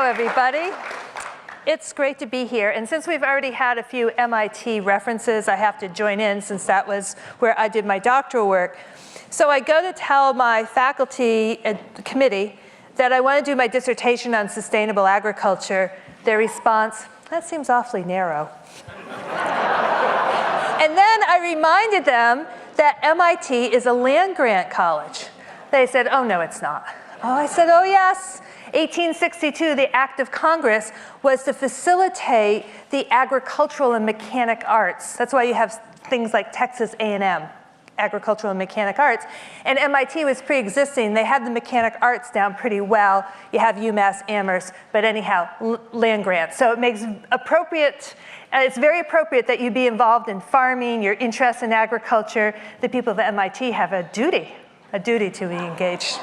Hello, everybody. It's great to be here. And since we've already had a few MIT references, I have to join in since that was where I did my doctoral work. So I go to tell my faculty committee that I want to do my dissertation on sustainable agriculture. Their response, that seems awfully narrow. And then I reminded them that MIT is a land-grant college. They said, oh, no, it's not. Oh, I said, oh, yes. 1862, the Act of Congress was to facilitate the agricultural and mechanic arts. That's why you have things like Texas A&M, agricultural and mechanic arts. And MIT was pre-existing. They had the mechanic arts down pretty well. You have UMass Amherst, but anyhow, land grants. So it makes appropriate, it's very appropriate that you be involved in farming, your interest in agriculture. The people of MIT have a duty to be engaged.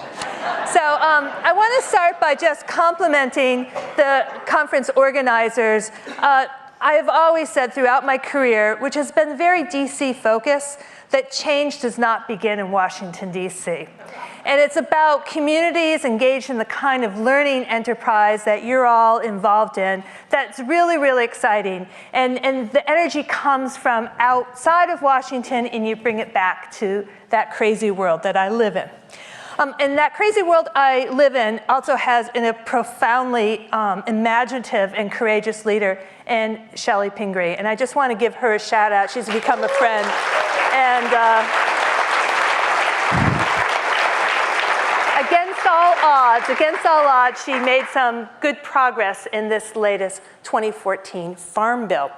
So I want to start by just complimenting the conference organizers. I have always said throughout my career, which has been very DC focused, that change does not begin in Washington, DC. And it's about communities engaged in the kind of learning enterprise that you're all involved in that's really, really exciting. And the energy comes from outside of Washington, and you bring it back to that crazy world that I live in. And that crazy world I live in also has a profoundly imaginative and courageous leader in Shelley Pingree. And I just want to give her a shout out. She's become a friend. And against all odds, she made some good progress in this latest 2014 Farm Bill.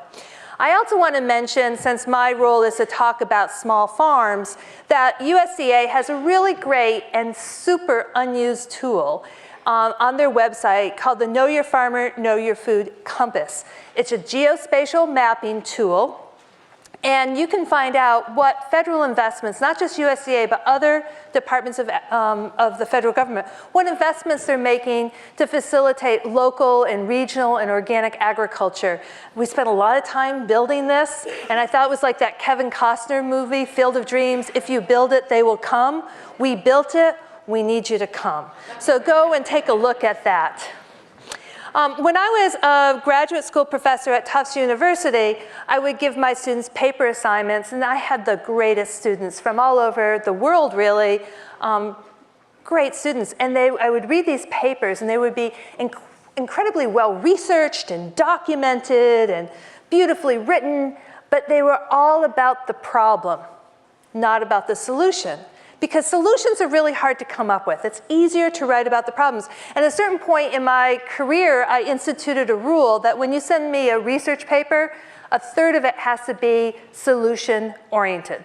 I also want to mention, since my role is to talk about small farms, that USDA has a really great and super unused tool on their website called the Know Your Farmer, Know Your Food Compass. It's a geospatial mapping tool. And you can find out what federal investments, not just USDA, but other departments of the federal government, what investments they're making to facilitate local and regional and organic agriculture. We spent a lot of time building this, and I thought it was like that Kevin Costner movie, Field of Dreams, if you build it, they will come. We built it, we need you to come. So go and take a look at that. When I was a graduate school professor at Tufts University, I would give my students paper assignments, and I had the greatest students from all over the world, really, great students. And I would read these papers, and they would be incredibly well researched and documented and beautifully written, but they were all about the problem, not about the solution. Because solutions are really hard to come up with. It's easier to write about the problems. And at a certain point in my career, I instituted a rule that when you send me a research paper, a third of it has to be solution-oriented.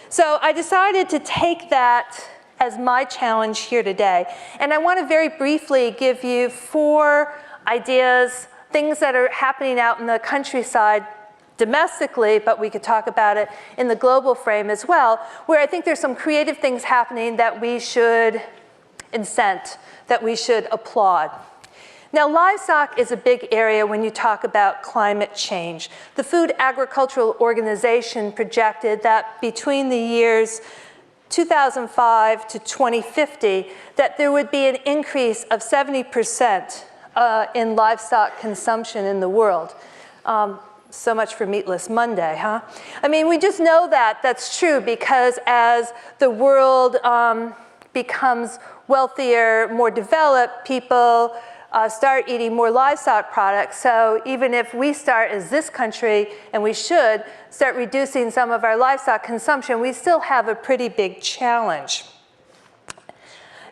So I decided to take that as my challenge here today. And I want to very briefly give you 4 ideas, things that are happening out in the countryside domestically, but we could talk about it in the global frame as well, where I think there's some creative things happening that we should incent, that we should applaud. Now, livestock is a big area when you talk about climate change. The Food Agricultural Organization projected that between the years 2005 to 2050, that there would be an increase of 70% in livestock consumption in the world. So much for Meatless Monday, huh? I mean, we just know that that's true because as the world becomes wealthier, more developed, people start eating more livestock products. So even if we start as this country, and we should, start reducing some of our livestock consumption, we still have a pretty big challenge.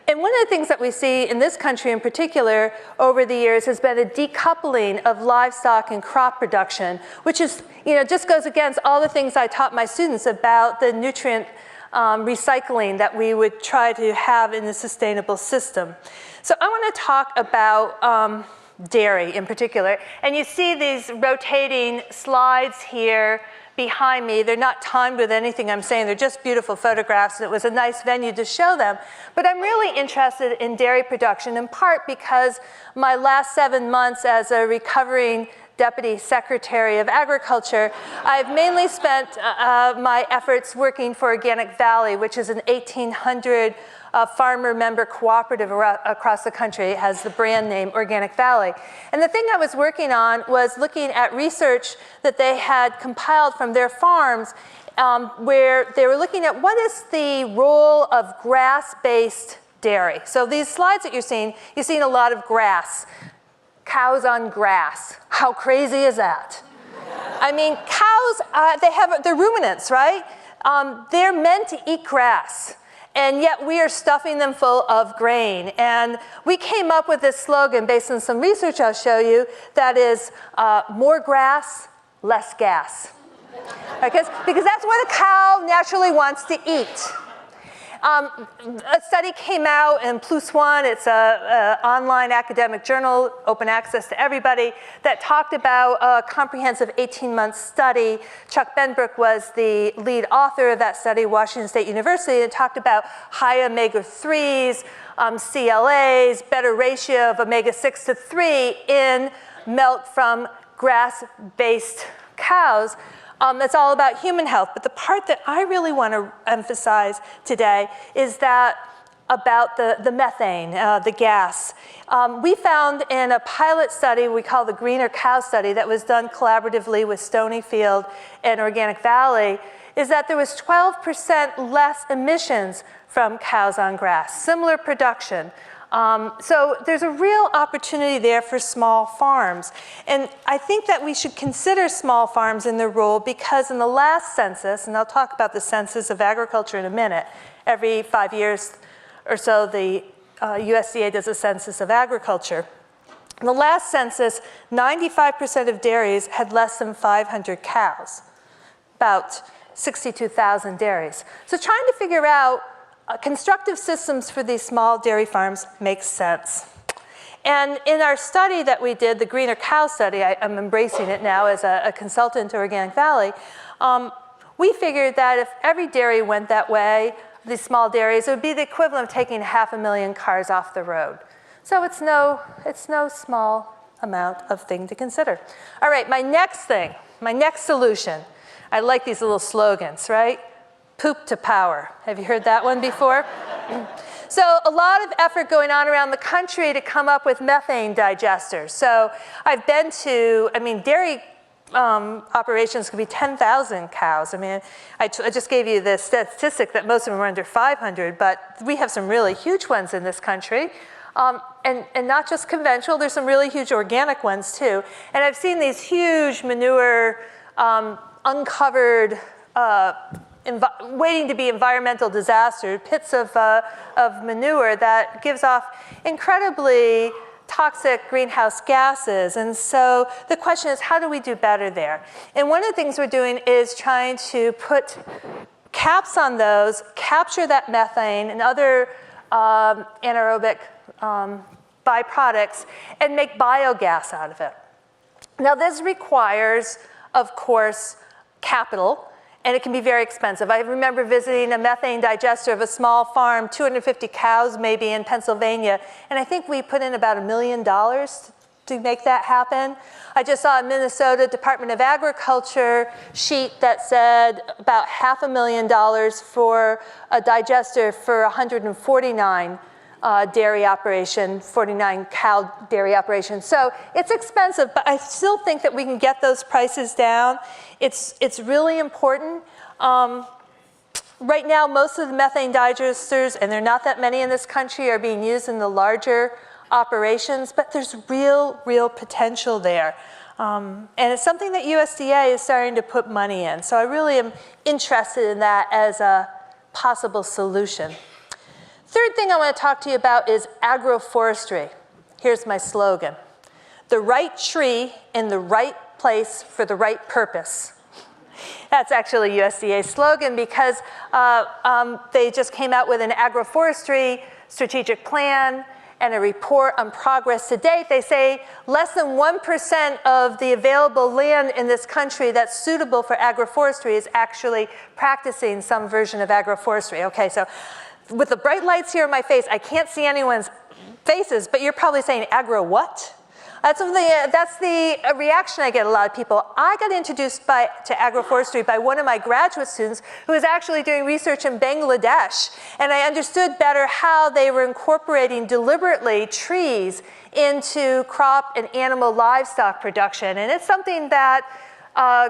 And one of the things that we see in this country in particular over the years has been a decoupling of livestock and crop production, which is, just goes against all the things I taught my students about the nutrient recycling that we would try to have in a sustainable system. So I want to talk about dairy in particular. And you see these rotating slides here behind me. They're not timed with anything I'm saying. They're just beautiful photographs, and it was a nice venue to show them. But I'm really interested in dairy production, in part because my last 7 months as a recovering Deputy Secretary of Agriculture, I've mainly spent my efforts working for Organic Valley, which is an 1,800 farmer member cooperative across the country. It has the brand name Organic Valley. And the thing I was working on was looking at research that they had compiled from their farms where they were looking at what is the role of grass-based dairy. So these slides that you're seeing a lot of grass. Cows on grass. How crazy is that? I mean, cows, they're ruminants, right? They're meant to eat grass. And yet we are stuffing them full of grain. And we came up with this slogan based on some research I'll show you that is more grass, less gas. Because that's what a cow naturally wants to eat. A study came out in Plus One, it's an online academic journal, open access to everybody, that talked about a comprehensive 18-month study. Chuck Benbrook was the lead author of that study, Washington State University, and talked about high omega-3s, CLAs, better ratio of omega-6 to 3 in milk from grass-based cows. It's all about human health. But the part that I really want to emphasize today is that about the methane, the gas. We found in a pilot study we call the Greener Cow Study that was done collaboratively with Stonyfield and Organic Valley, is that there was 12% less emissions from cows on grass, similar production. So there's a real opportunity there for small farms. And I think that we should consider small farms in their role because in the last census, and I'll talk about the census of agriculture in a minute, every 5 years or so the USDA does a census of agriculture. In the last census, 95% of dairies had less than 500 cows, about 62,000 dairies. So trying to figure out constructive systems for these small dairy farms makes sense. And in our study that we did, the Greener Cow Study, I'm embracing it now as a consultant to Organic Valley, we figured that if every dairy went that way, these small dairies, it would be the equivalent of taking 500,000 cars off the road. So it's no small amount of thing to consider. All right, my next solution. I like these little slogans, right? Poop to power. Have you heard that one before? So a lot of effort going on around the country to come up with methane digesters. So I've been to, dairy operations could be 10,000 cows. I just gave you the statistic that most of them are under 500, but we have some really huge ones in this country. And not just conventional, there's some really huge organic ones too. And I've seen these huge manure uncovered waiting to be environmental disaster, pits of manure that gives off incredibly toxic greenhouse gases. And so the question is, how do we do better there? And one of the things we're doing is trying to put caps on those, capture that methane and other anaerobic byproducts, and make biogas out of it. Now this requires, of course, capital. And it can be very expensive. I remember visiting a methane digester of a small farm, 250 cows maybe in Pennsylvania, and I think we put in about $1 million to make that happen. I just saw a Minnesota Department of Agriculture sheet that said about $500,000 for a digester for 149 dairy operation, 49 cow dairy operation. So it's expensive, but I still think that we can get those prices down. It's really important. Right now, most of the methane digesters, and there are not that many in this country, are being used in the larger operations, but there's real potential there. And it's something that USDA is starting to put money in. So I really am interested in that as a possible solution. Third thing I want to talk to you about is agroforestry. Here's my slogan. The right tree in the right place for the right purpose. That's actually USDA's slogan because they just came out with an agroforestry strategic plan and a report on progress to date. They say less than 1% of the available land in this country that's suitable for agroforestry is actually practicing some version of agroforestry. Okay, so with the bright lights here in my face, I can't see anyone's faces, but you're probably saying, agro what? That's the reaction I get a lot of people. I got introduced to agroforestry by one of my graduate students who was actually doing research in Bangladesh. And I understood better how they were incorporating deliberately trees into crop and animal livestock production. And it's something that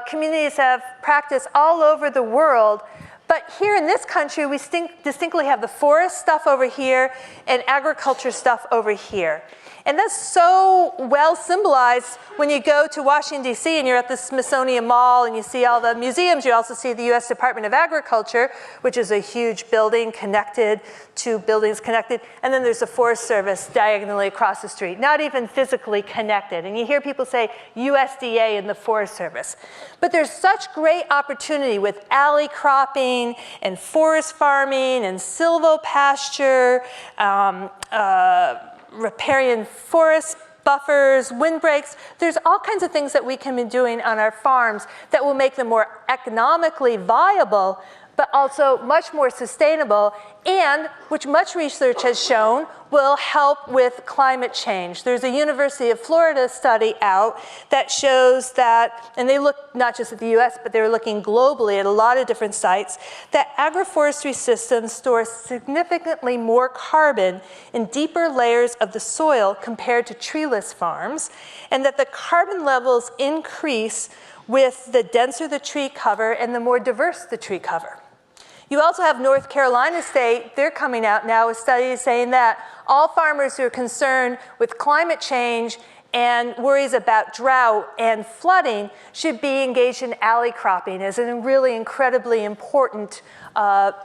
communities have practiced all over the world. But here in this country, we distinctly have the forest stuff over here and agriculture stuff over here. And that's so well symbolized when you go to Washington, D.C. and you're at the Smithsonian Mall and you see all the museums. You also see the U.S. Department of Agriculture, which is a huge building connected to buildings connected. And then there's the Forest Service diagonally across the street, not even physically connected. And you hear people say USDA and the Forest Service. But there's such great opportunity with alley cropping and forest farming and silvopasture, riparian forest buffers, windbreaks. There's all kinds of things that we can be doing on our farms that will make them more economically viable, but also much more sustainable, and which much research has shown will help with climate change. There's a University of Florida study out that shows that, and they look not just at the US, but they were looking globally at a lot of different sites, that agroforestry systems store significantly more carbon in deeper layers of the soil compared to treeless farms, and that the carbon levels increase with the denser the tree cover and the more diverse the tree cover. You also have North Carolina State. They're coming out now with studies saying that all farmers who are concerned with climate change and worries about drought and flooding should be engaged in alley cropping as a really incredibly important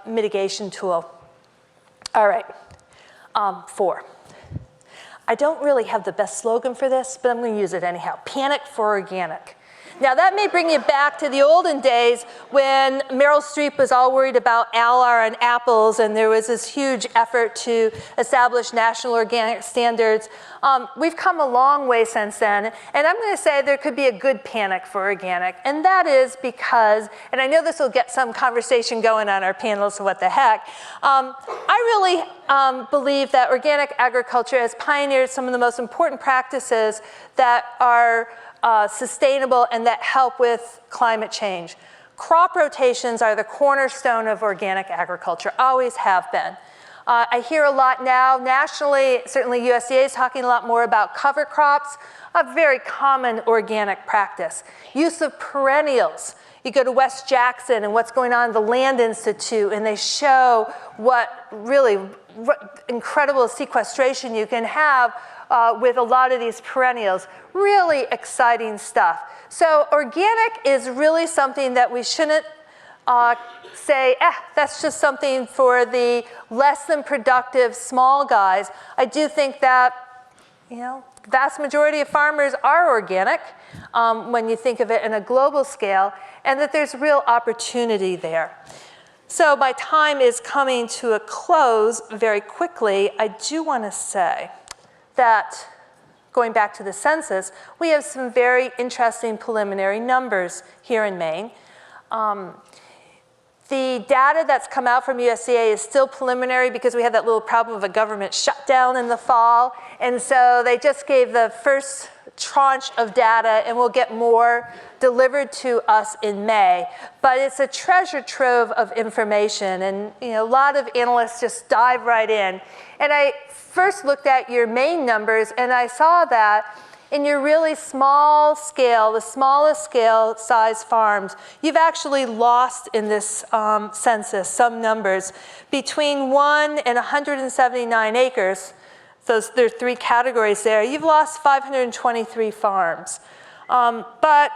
mitigation tool. All right, 4. I don't really have the best slogan for this, but I'm going to use it anyhow. Panic for organic. Now that may bring you back to the olden days when Meryl Streep was all worried about Alar and apples, and there was this huge effort to establish national organic standards. We've come a long way since then, and I'm going to say there could be a good panic for organic, and that is because, and I know this will get some conversation going on our panel, so what the heck, I really believe that organic agriculture has pioneered some of the most important practices that are sustainable and that help with climate change. Crop rotations are the cornerstone of organic agriculture, always have been. I hear a lot now nationally, certainly USDA is talking a lot more about cover crops, a very common organic practice. Use of perennials. You go to West Jackson and what's going on at the Land Institute, and they show what really incredible sequestration you can have with a lot of these perennials. Really exciting stuff. So organic is really something that we shouldn't say, that's just something for the less than productive small guys. I do think that, the vast majority of farmers are organic when you think of it in a global scale, and that there's real opportunity there. So my time is coming to a close very quickly. I do want to say that going back to the census, we have some very interesting preliminary numbers here in Maine. The data that's come out from USDA is still preliminary because we had that little problem of a government shutdown in the fall. And so they just gave the first tranche of data, and we'll get more delivered to us in May. But it's a treasure trove of information, and a lot of analysts just dive right in. And I first looked at your Maine numbers, and I saw that in your really small scale, the smallest scale size farms, you've actually lost in this census some numbers. Between 1 and 179 acres, there are 3 categories there, you've lost 523 farms. But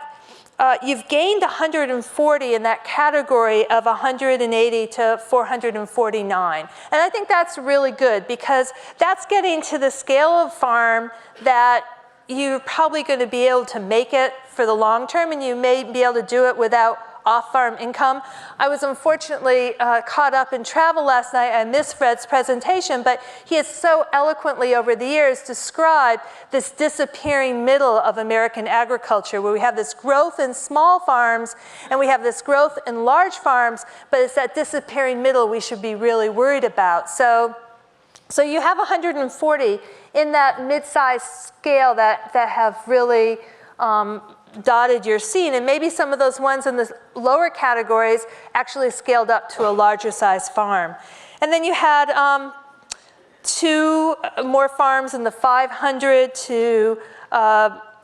you've gained 140 in that category of 180 to 449. And I think that's really good because that's getting to the scale of farm that you're probably going to be able to make it for the long term, and you may be able to do it without off-farm income. I was unfortunately caught up in travel last night. I missed Fred's presentation, but he has so eloquently over the years described this disappearing middle of American agriculture, where we have this growth in small farms and we have this growth in large farms, but it's that disappearing middle we should be really worried about. So So you have 140 in that mid-sized scale that have really dotted your scene, and maybe some of those ones in the lower categories actually scaled up to a larger size farm. And then you had 2 more farms in the 500 to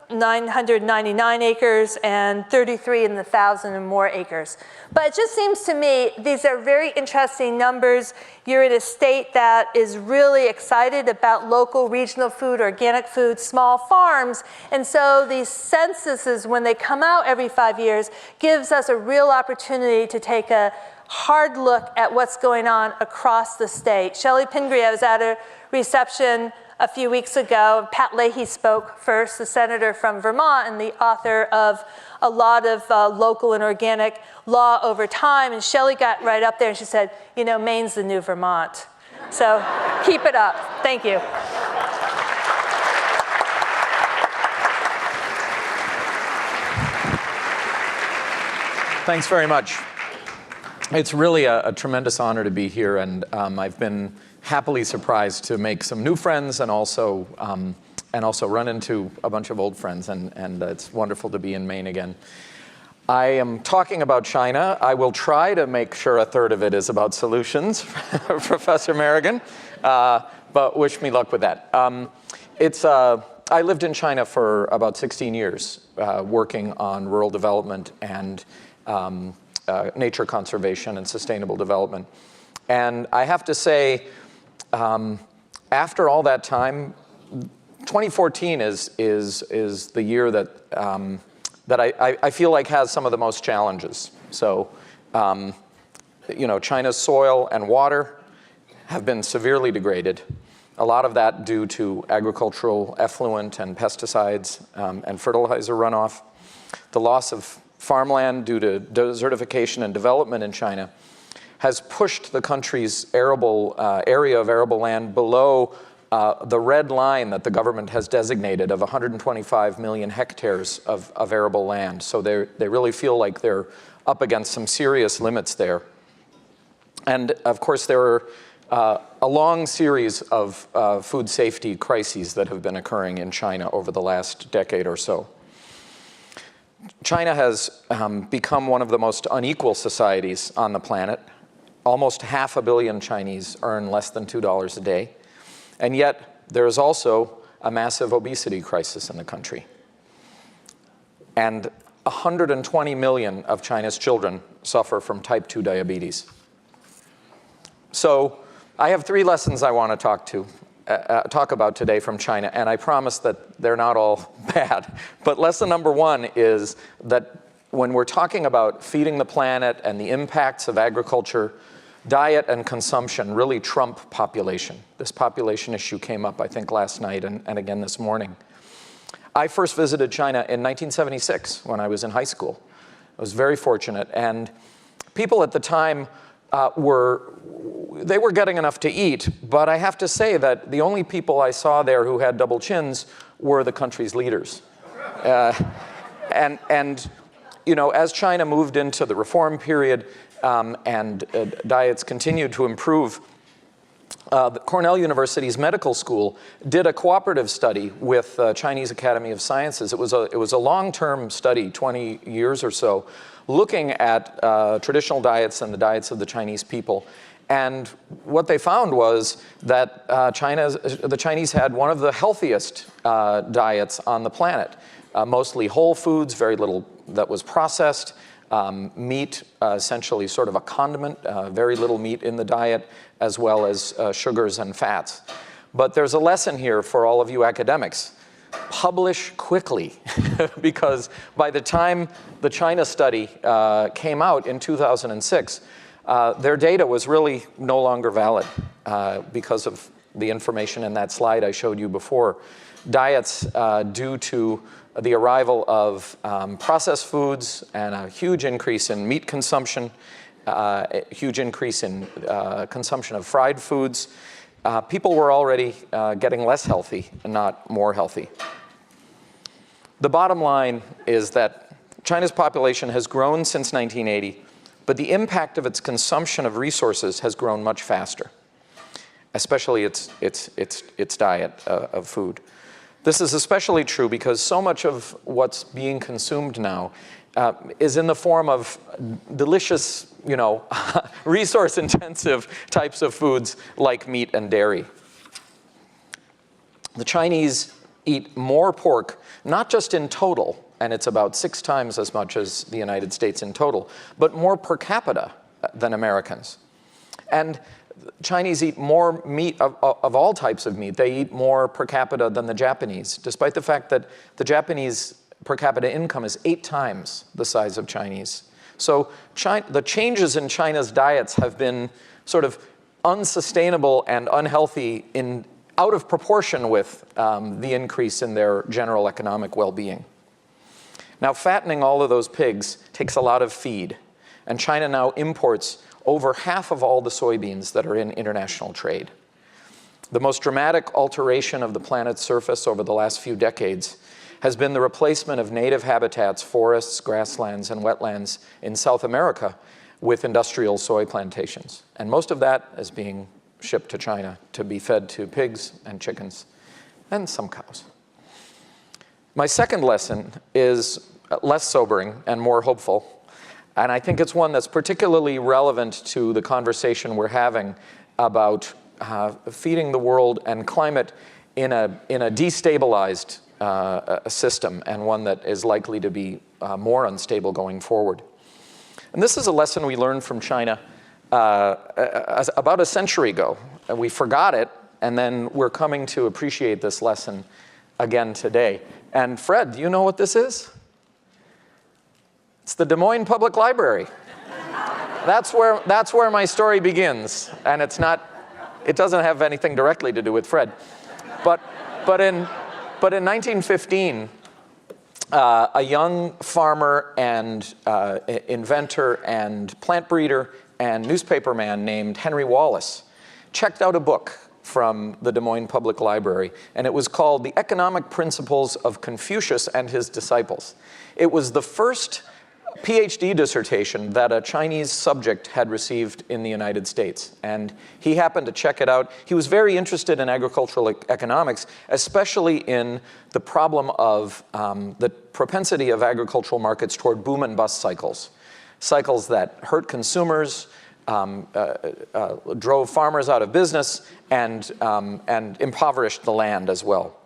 999 acres and 33 in the 1,000 and more acres. But it just seems to me these are very interesting numbers. You're in a state that is really excited about local, regional food, organic food, small farms. And so these censuses, when they come out every 5 years, gives us a real opportunity to take a hard look at what's going on across the state. Shelley Pingree, I was at a reception a few weeks ago. Pat Leahy spoke first, the senator from Vermont and the author of a lot of local and organic law over time. And Shelley got right up there and she said, you know, Maine's the new Vermont. So keep it up. Thank you. Thanks very much. It's really a tremendous honor to be here, and I've been happily surprised to make some new friends and also run into a bunch of old friends, and it's wonderful to be in Maine again. I am talking about China. I will try to make sure a third of it is about solutions, Professor Merrigan, but wish me luck with that. I lived in China for about 16 years, working on rural development and nature conservation and sustainable development. And I have to say, after all that time, 2014 is the year that I feel like has some of the most challenges. So, you know, China's soil and water have been severely degraded. A lot of that due to agricultural effluent and pesticides and fertilizer runoff. The loss of farmland due to desertification and development in China has pushed the country's arable area of arable land below the red line that the government has designated of 125 million hectares of arable land. So they really feel like they're up against some serious limits there. And of course, there are a long series of food safety crises that have been occurring in China over the last decade or so. China has become one of the most unequal societies on the planet. Almost 500 million Chinese earn less than $2 a day. And yet, there is also a massive obesity crisis in the country. And 120 million of China's children suffer from type 2 diabetes. So I have 3 lessons I want to talk about today from China, and I promise that they're not all bad. But lesson number 1 is that when we're talking about feeding the planet and the impacts of agriculture, diet and consumption really trump population. This population issue came up, I think, last night and again this morning. I first visited China in 1976 when I was in high school. I was very fortunate, and people at the time were getting enough to eat, but I have to say that the only people I saw there who had double chins were the country's leaders. And you know, as China moved into the reform period and diets continued to improve, Cornell University's medical school did a cooperative study with Chinese Academy of Sciences. It was a long-term study, 20 years or so, looking at traditional diets and the diets of the Chinese people. And what they found was that the Chinese had one of the healthiest diets on the planet. Mostly whole foods, very little that was processed. Meat, essentially sort of a condiment, very little meat in the diet, as well as sugars and fats. But there's a lesson here for all of you academics. Publish quickly, because by the time the China study came out in 2006, their data was really no longer valid because of the information in that slide I showed you before. Diets due to the arrival of processed foods and a huge increase in meat consumption, a huge increase in consumption of fried foods. People were already getting less healthy and not more healthy. The bottom line is that China's population has grown since 1980, but the impact of its consumption of resources has grown much faster. especially its diet of food. This is especially true because so much of what's being consumed now is in the form of delicious, resource-intensive types of foods like meat and dairy. The Chinese eat more pork, not just in total, and it's about 6 times as much as the United States in total, but more per capita than Americans. And Chinese eat more meat of all types of meat. They eat more per capita than the Japanese, despite the fact that the Japanese per capita income is 8 times the size of Chinese. So the changes in China's diets have been sort of unsustainable and unhealthy out of proportion with the increase in their general economic well-being. Now, fattening all of those pigs takes a lot of feed, and China now imports over half of all the soybeans that are in international trade. The most dramatic alteration of the planet's surface over the last few decades has been the replacement of native habitats, forests, grasslands, and wetlands in South America with industrial soy plantations. And most of that is being shipped to China to be fed to pigs and chickens and some cows. My second lesson is less sobering and more hopeful. And I think it's one that's particularly relevant to the conversation we're having about feeding the world and climate in a destabilized system, and one that is likely to be more unstable going forward. And this is a lesson we learned from China about a century ago. And we forgot it, and then we're coming to appreciate this lesson again today. And Fred, do you know what this is? It's the Des Moines Public Library. That's where my story begins, and it doesn't have anything directly to do with Fred. But in 1915, a young farmer and inventor and plant breeder and newspaperman named Henry Wallace checked out a book from the Des Moines Public Library, and it was called The Economic Principles of Confucius and His Disciples. It was the first PhD dissertation that a Chinese subject had received in the United States, and he happened to check it out. He was very interested in agricultural economics, especially in the problem of the propensity of agricultural markets toward boom and bust cycles that hurt consumers, drove farmers out of business, and impoverished the land as well.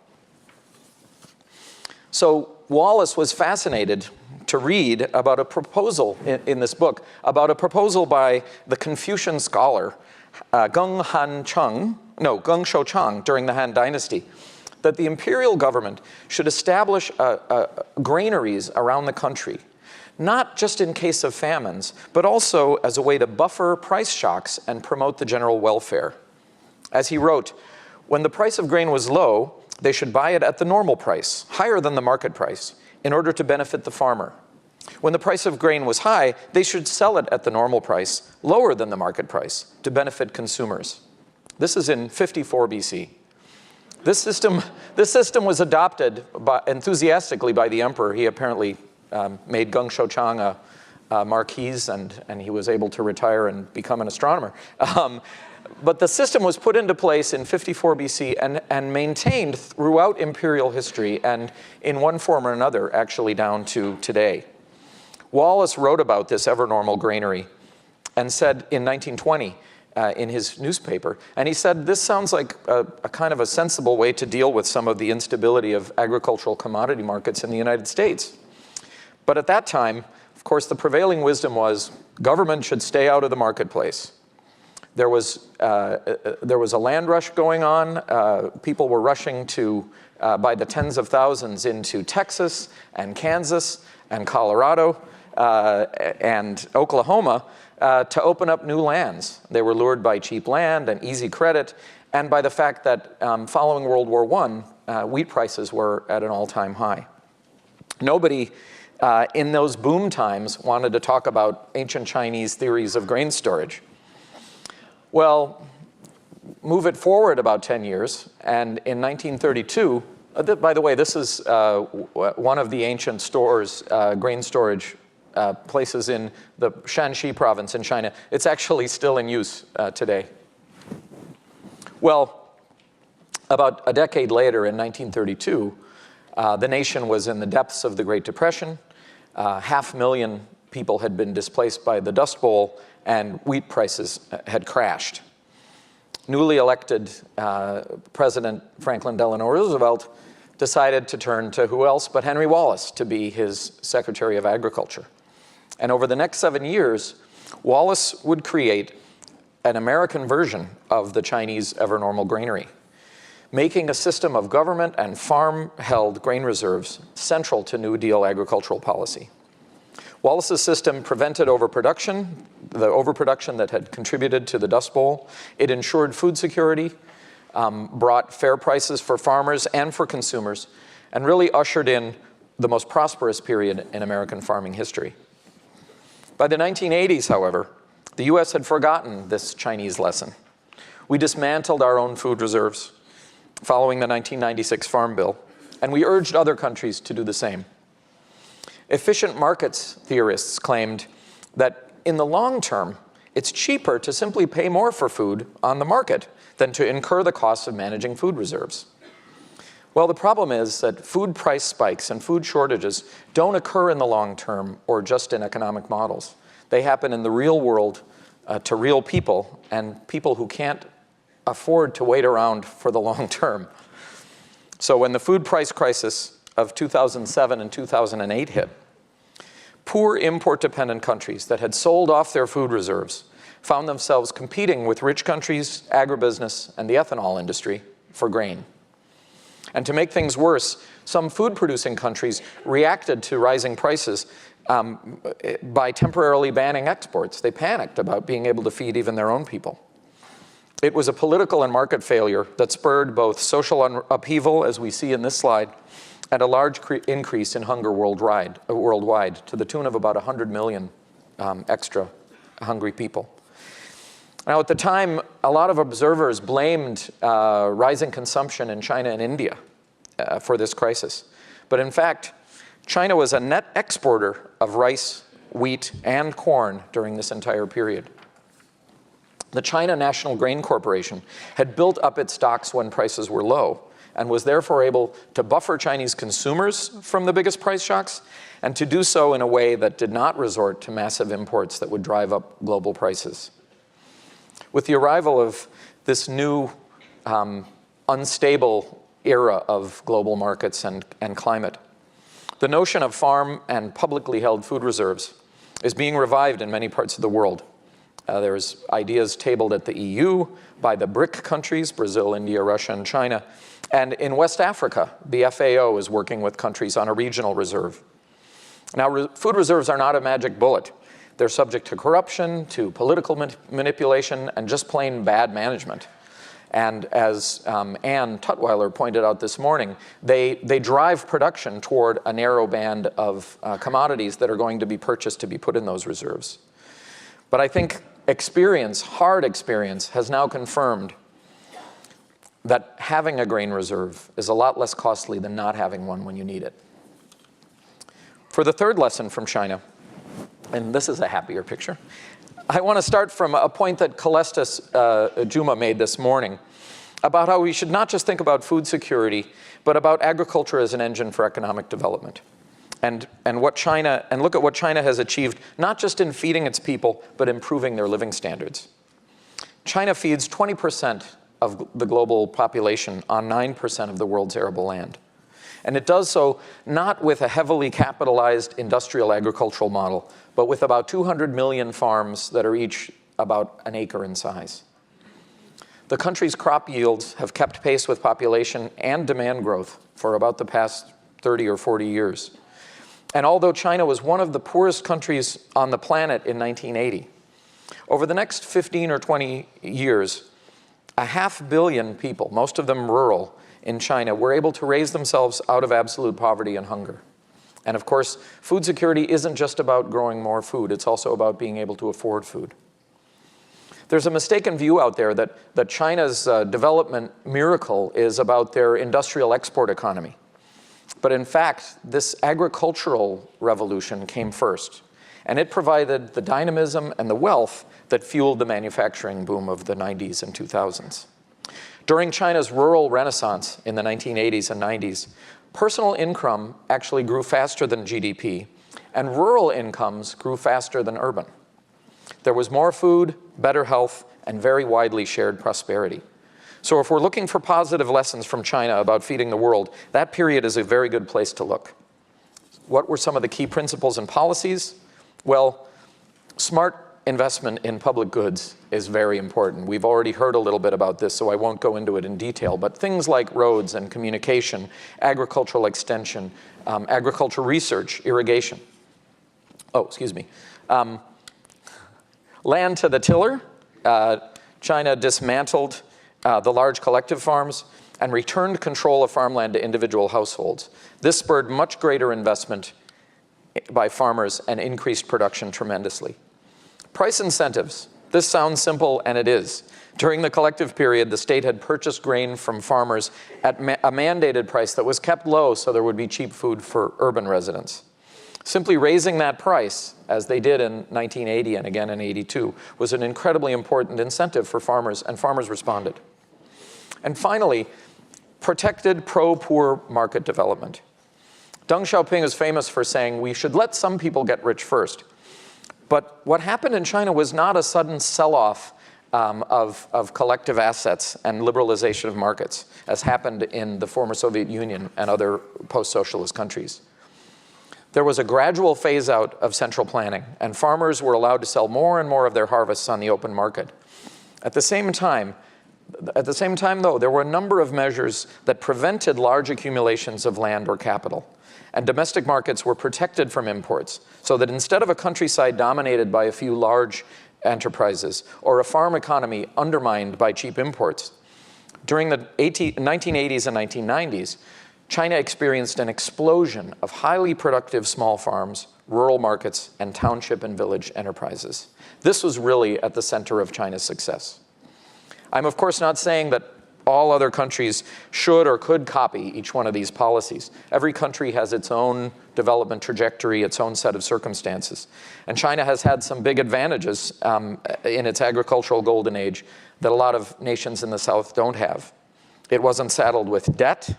So Wallace was fascinated to read about a proposal in this book, about a proposal by the Confucian scholar Geng Shouchang during the Han Dynasty, that the imperial government should establish granaries around the country, not just in case of famines, but also as a way to buffer price shocks and promote the general welfare. As he wrote, when the price of grain was low, they should buy it at the normal price, higher than the market price, in order to benefit the farmer. When the price of grain was high, they should sell it at the normal price, lower than the market price, to benefit consumers. This is in 54 BC. This system was adopted enthusiastically by the emperor. He apparently made Geng Shouchang a marquise, and he was able to retire and become an astronomer. But the system was put into place in 54 BC and maintained throughout imperial history, and in one form or another, actually down to today. Wallace wrote about this ever-normal granary and said in 1920 in his newspaper, and he said, this sounds like a kind of a sensible way to deal with some of the instability of agricultural commodity markets in the United States. But at that time, of course, the prevailing wisdom was government should stay out of the marketplace. There was a land rush going on. People were rushing by the tens of thousands into Texas and Kansas and Colorado and Oklahoma to open up new lands. They were lured by cheap land and easy credit, and by the fact that following World War I, wheat prices were at an all-time high. Nobody in those boom times wanted to talk about ancient Chinese theories of grain storage. Well, move it forward about 10 years, and in 1932, by the way, this is one of the ancient stores, grain storage places in the Shanxi province in China. It's actually still in use today. Well, about a decade later, in 1932, the nation was in the depths of the Great Depression. 500,000 people had been displaced by the Dust Bowl, and wheat prices had crashed. Newly elected President Franklin Delano Roosevelt decided to turn to who else but Henry Wallace to be his Secretary of Agriculture. And over the next 7 years, Wallace would create an American version of the Chinese ever-normal granary, making a system of government and farm-held grain reserves central to New Deal agricultural policy. Wallace's system prevented overproduction, the overproduction that had contributed to the Dust Bowl. It ensured food security, brought fair prices for farmers and for consumers, and really ushered in the most prosperous period in American farming history. By the 1980s, however, the US had forgotten this Chinese lesson. We dismantled our own food reserves following the 1996 Farm Bill, and we urged other countries to do the same. Efficient markets theorists claimed that in the long term, it's cheaper to simply pay more for food on the market than to incur the costs of managing food reserves. Well, the problem is that food price spikes and food shortages don't occur in the long term or just in economic models. They happen in the real world to real people, and people who can't afford to wait around for the long term. So when the food price crisis of 2007 and 2008 hit, poor import-dependent countries that had sold off their food reserves found themselves competing with rich countries, agribusiness, and the ethanol industry for grain. And to make things worse, some food-producing countries reacted to rising prices by temporarily banning exports. They panicked about being able to feed even their own people. It was a political and market failure that spurred both social upheaval, as we see in this slide, and a large increase in hunger worldwide to the tune of about 100 million extra hungry people. Now, at the time, a lot of observers blamed rising consumption in China and India for this crisis. But in fact, China was a net exporter of rice, wheat, and corn during this entire period. The China National Grain Corporation had built up its stocks when prices were low and was therefore able to buffer Chinese consumers from the biggest price shocks and to do so in a way that did not resort to massive imports that would drive up global prices. With the arrival of this new unstable era of global markets and climate, the notion of farm and publicly held food reserves is being revived in many parts of the world. There's ideas tabled at the EU by the BRIC countries, Brazil, India, Russia, and China. And in West Africa, the FAO is working with countries on a regional reserve. Now, food reserves are not a magic bullet. They're subject to corruption, to political manipulation, and just plain bad management. And as Anne Tutwiler pointed out this morning, they drive production toward a narrow band of commodities that are going to be purchased to be put in those reserves. But I think experience, hard experience, has now confirmed that having a grain reserve is a lot less costly than not having one when you need it. For the third lesson from China, and this is a happier picture, I want to start from a point that Kalestas Juma made this morning about how we should not just think about food security, but about agriculture as an engine for economic development. And look at what China has achieved, not just in feeding its people, but improving their living standards. China feeds 20% of the global population on 9% of the world's arable land. And it does so not with a heavily capitalized industrial agricultural model, but with about 200 million farms that are each about an acre in size. The country's crop yields have kept pace with population and demand growth for about the past 30 or 40 years. And although China was one of the poorest countries on the planet in 1980, over the next 15 or 20 years, 500 million people, most of them rural, in China were able to raise themselves out of absolute poverty and hunger. And of course, food security isn't just about growing more food, it's also about being able to afford food. There's a mistaken view out there that China's development miracle is about their industrial export economy. But in fact, this agricultural revolution came first, and it provided the dynamism and the wealth that fueled the manufacturing boom of the 90s and 2000s. During China's rural renaissance in the 1980s and 90s, personal income actually grew faster than GDP, and rural incomes grew faster than urban. There was more food, better health, and very widely shared prosperity. So if we're looking for positive lessons from China about feeding the world, that period is a very good place to look. What were some of the key principles and policies? Well, smart investment in public goods is very important. We've already heard a little bit about this, so I won't go into it in detail, but things like roads and communication, agricultural extension, agricultural research, irrigation. Land to the tiller. China dismantled the large collective farms and returned control of farmland to individual households. This spurred much greater investment by farmers and increased production tremendously. Price incentives. This sounds simple, and it is. During the collective period, the state had purchased grain from farmers at a mandated price that was kept low so there would be cheap food for urban residents. Simply raising that price, as they did in 1980 and again in 82, was an incredibly important incentive for farmers, and farmers responded. And finally, protected pro-poor market development. Deng Xiaoping is famous for saying, we should let some people get rich first. But what happened in China was not a sudden sell-off of collective assets and liberalization of markets, as happened in the former Soviet Union and other post-socialist countries. There was a gradual phase-out of central planning, and farmers were allowed to sell more and more of their harvests on the open market. At the same time, though, there were a number of measures that prevented large accumulations of land or capital. And domestic markets were protected from imports, so that instead of a countryside dominated by a few large enterprises or a farm economy undermined by cheap imports, during the 1980s and 1990s, China experienced an explosion of highly productive small farms, rural markets, and township and village enterprises. This was really at the center of China's success. I'm of course not saying that all other countries should or could copy each one of these policies. Every country has its own development trajectory, its own set of circumstances. And China has had some big advantages in its agricultural golden age that a lot of nations in the South don't have. It wasn't saddled with debt,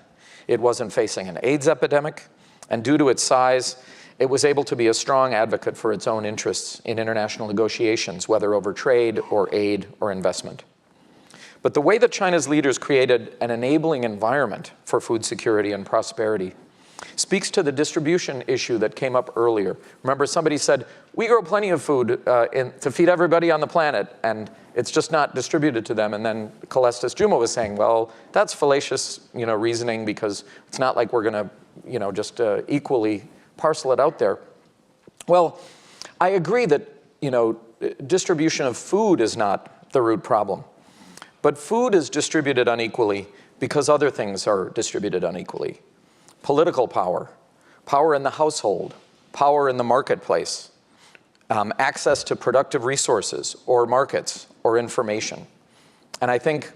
it wasn't facing an AIDS epidemic, and due to its size, it was able to be a strong advocate for its own interests in international negotiations, whether over trade or aid or investment. But the way that China's leaders created an enabling environment for food security and prosperity speaks to the distribution issue that came up earlier. Remember, somebody said, we grow plenty of food to feed everybody on the planet, and it's just not distributed to them. And then Calestis Juma was saying, well, that's fallacious reasoning, because it's not like we're going to just equally parcel it out there. Well, I agree that distribution of food is not the root problem. But food is distributed unequally because other things are distributed unequally. Political power, power in the household, power in the marketplace, access to productive resources or markets or information. And I think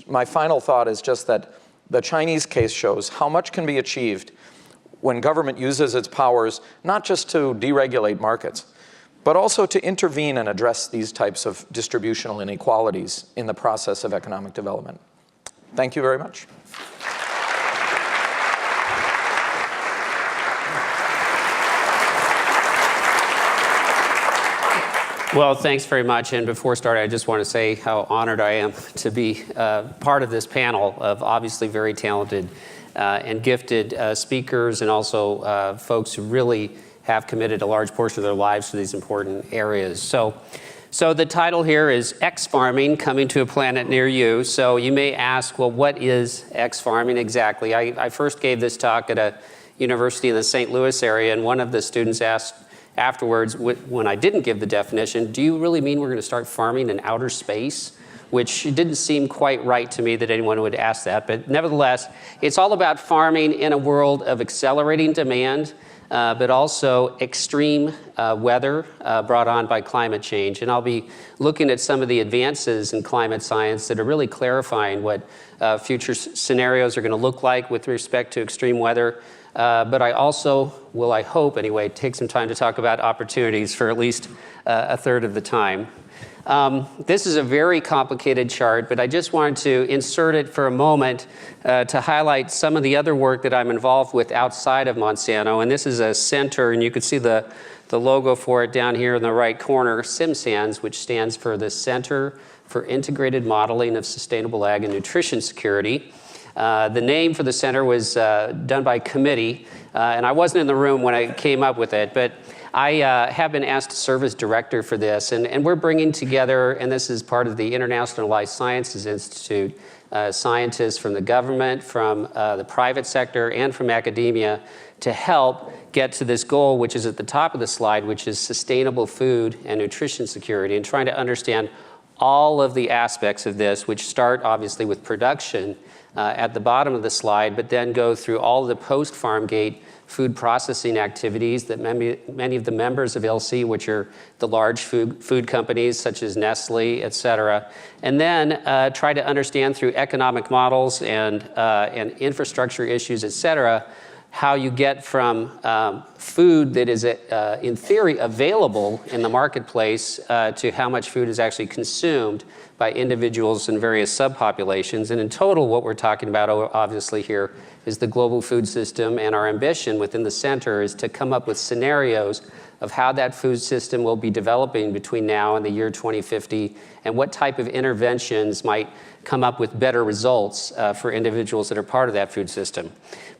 my final thought is just that the Chinese case shows how much can be achieved when government uses its powers not just to deregulate markets, but also to intervene and address these types of distributional inequalities in the process of economic development. Thank you very much. Well, thanks very much. And before starting, I just want to say how honored I am to be part of this panel of obviously very talented and gifted speakers, and also folks who really have committed a large portion of their lives to these important areas. So the title here is X-Farming, Coming to a Planet Near You. So you may ask, well, what is X-Farming exactly? I first gave this talk at a university in the St. Louis area, and one of the students asked afterwards, when I didn't give the definition, do you really mean we're going to start farming in outer space? Which didn't seem quite right to me that anyone would ask that. But nevertheless, it's all about farming in a world of accelerating demand, but also extreme weather brought on by climate change. And I'll be looking at some of the advances in climate science that are really clarifying what future scenarios are going to look like with respect to extreme weather. but I also will, I hope anyway, take some time to talk about opportunities for at least a third of the time. This is a very complicated chart, but I just wanted to insert it for a moment to highlight some of the other work that I'm involved with outside of Monsanto. And this is a center, and you can see the logo for it down here in the right corner, CIMSANS, which stands for the Center for Integrated Modeling of Sustainable Ag and Nutrition Security. The name for the center was done by committee, and I wasn't in the room when I came up with it, but I have been asked to serve as director for this, and we're bringing together, and this is part of the International Life Sciences Institute, scientists from the government, from the private sector, and from academia to help get to this goal, which is at the top of the slide, which is sustainable food and nutrition security, and trying to understand all of the aspects of this, which start obviously with production at the bottom of the slide, but then go through all of the post-farm gate food processing activities that many of the members of LC, which are the large food companies such as Nestle, et cetera, and then try to understand through economic models and infrastructure issues, et cetera, how you get from food that is, in theory, available in the marketplace to how much food is actually consumed by individuals in various subpopulations. And in total, what we're talking about, obviously, here is the global food system, and our ambition within the center is to come up with scenarios of how that food system will be developing between now and the year 2050, and what type of interventions might come up with better results for individuals that are part of that food system.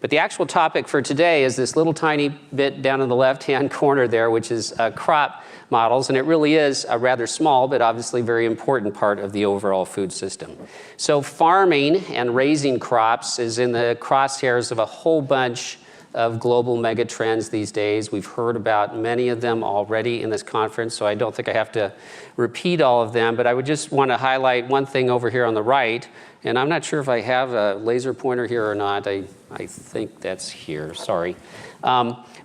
But the actual topic for today is this little tiny bit down in the left-hand corner there, which is crop models, and it really is a rather small but obviously very important part of the overall food system. So farming and raising crops is in the crosshairs of a whole bunch of global mega trends these days. We've heard about many of them already in this conference, so I don't think I have to repeat all of them, but I would just want to highlight one thing over here on the right, and I'm not sure if I have a laser pointer here or not. I think that's here, sorry.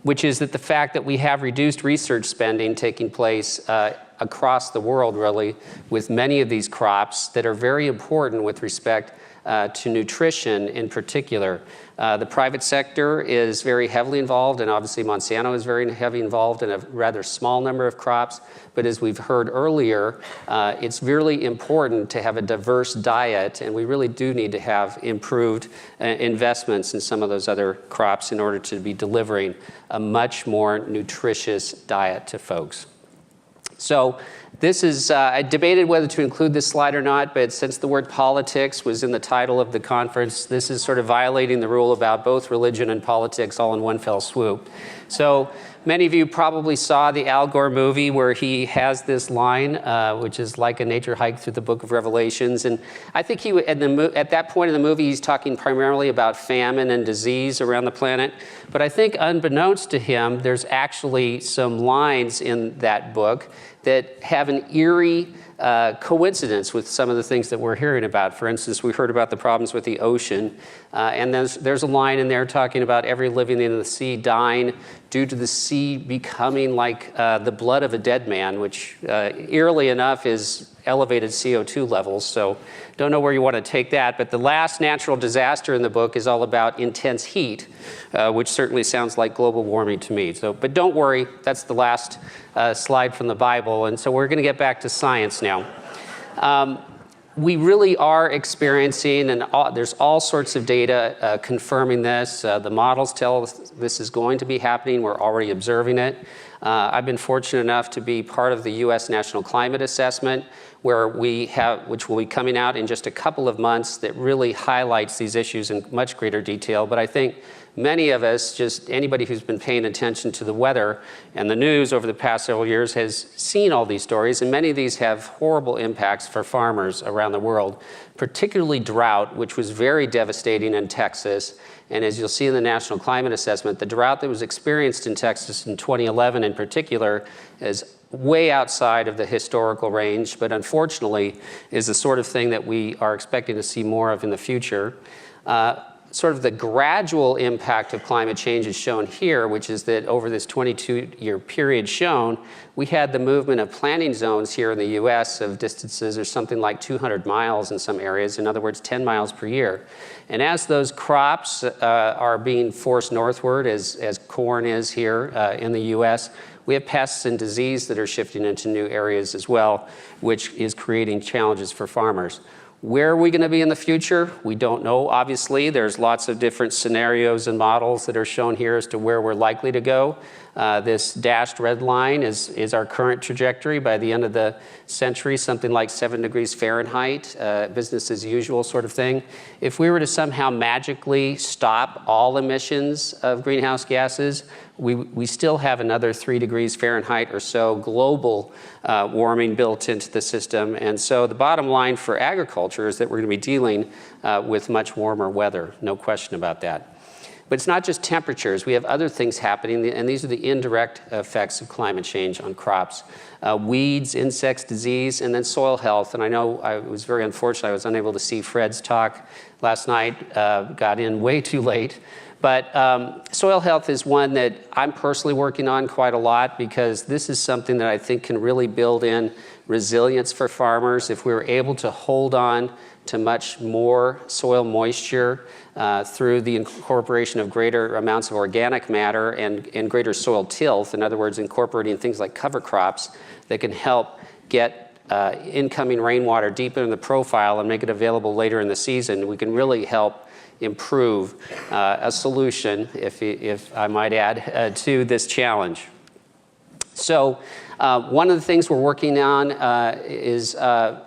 Which is that the fact that we have reduced research spending taking place across the world, really, with many of these crops that are very important with respect to nutrition in particular. The private sector is very heavily involved, and obviously Monsanto is very heavily involved in a rather small number of crops. But as we've heard earlier, it's really important to have a diverse diet, and we really do need to have improved investments in some of those other crops in order to be delivering a much more nutritious diet to folks. So this is, I debated whether to include this slide or not, but since the word politics was in the title of the conference, this is sort of violating the rule about both religion and politics all in one fell swoop. So many of you probably saw the Al Gore movie where he has this line, which is like a nature hike through the book of Revelations. And I think he at that point in the movie, he's talking primarily about famine and disease around the planet. But I think unbeknownst to him, there's actually some lines in that book that have an eerie coincidence with some of the things that we're hearing about. For instance, we heard about the problems with the ocean, and there's a line in there talking about every living thing in the sea dying due to the sea becoming like the blood of a dead man, which eerily enough is elevated CO2 levels. So don't know where you want to take that, but the last natural disaster in the book is all about intense heat, which certainly sounds like global warming to me. So, but don't worry, that's the last slide from the Bible, and so we're going to get back to science now. We really are experiencing, and there's all sorts of data confirming this. The models tell us this is going to be happening. We're already observing it. I've been fortunate enough to be part of the U.S. National Climate Assessment, where which will be coming out in just a couple of months, that really highlights these issues in much greater detail. But I think many of us, just anybody who's been paying attention to the weather and the news over the past several years, has seen all these stories, and many of these have horrible impacts for farmers around the world, particularly drought, which was very devastating in Texas. And as you'll see in the National Climate Assessment, the drought that was experienced in Texas in 2011 in particular is way outside of the historical range, but unfortunately is the sort of thing that we are expecting to see more of in the future. sort of the gradual impact of climate change is shown here, which is that over this 22-year period shown, we had the movement of planting zones here in the US of distances or something like 200 miles in some areas, in other words, 10 miles per year. And as those crops are being forced northward, as corn is here in the US, we have pests and disease that are shifting into new areas as well, which is creating challenges for farmers. Where are we going to be in the future? We don't know, obviously. There's lots of different scenarios and models that are shown here as to where we're likely to go. This dashed red line is our current trajectory by the end of the century, something like 7 degrees Fahrenheit, business as usual sort of thing. If we were to somehow magically stop all emissions of greenhouse gases, we still have another 3 degrees Fahrenheit or so global warming built into the system. And so the bottom line for agriculture is that we're going to be dealing with much warmer weather, no question about that. But it's not just temperatures. We have other things happening, and these are the indirect effects of climate change on crops. Weeds, insects, disease, and then soil health. And I know I was very unfortunate I was unable to see Fred's talk last night, got in way too late. But soil health is one that I'm personally working on quite a lot, because this is something that I think can really build in resilience for farmers. If we were able to hold on to much more soil moisture through the incorporation of greater amounts of organic matter and greater soil tilth, in other words, incorporating things like cover crops that can help get incoming rainwater deeper in the profile and make it available later in the season, we can really help improve a solution, if I might add, to this challenge. So one of the things we're working on is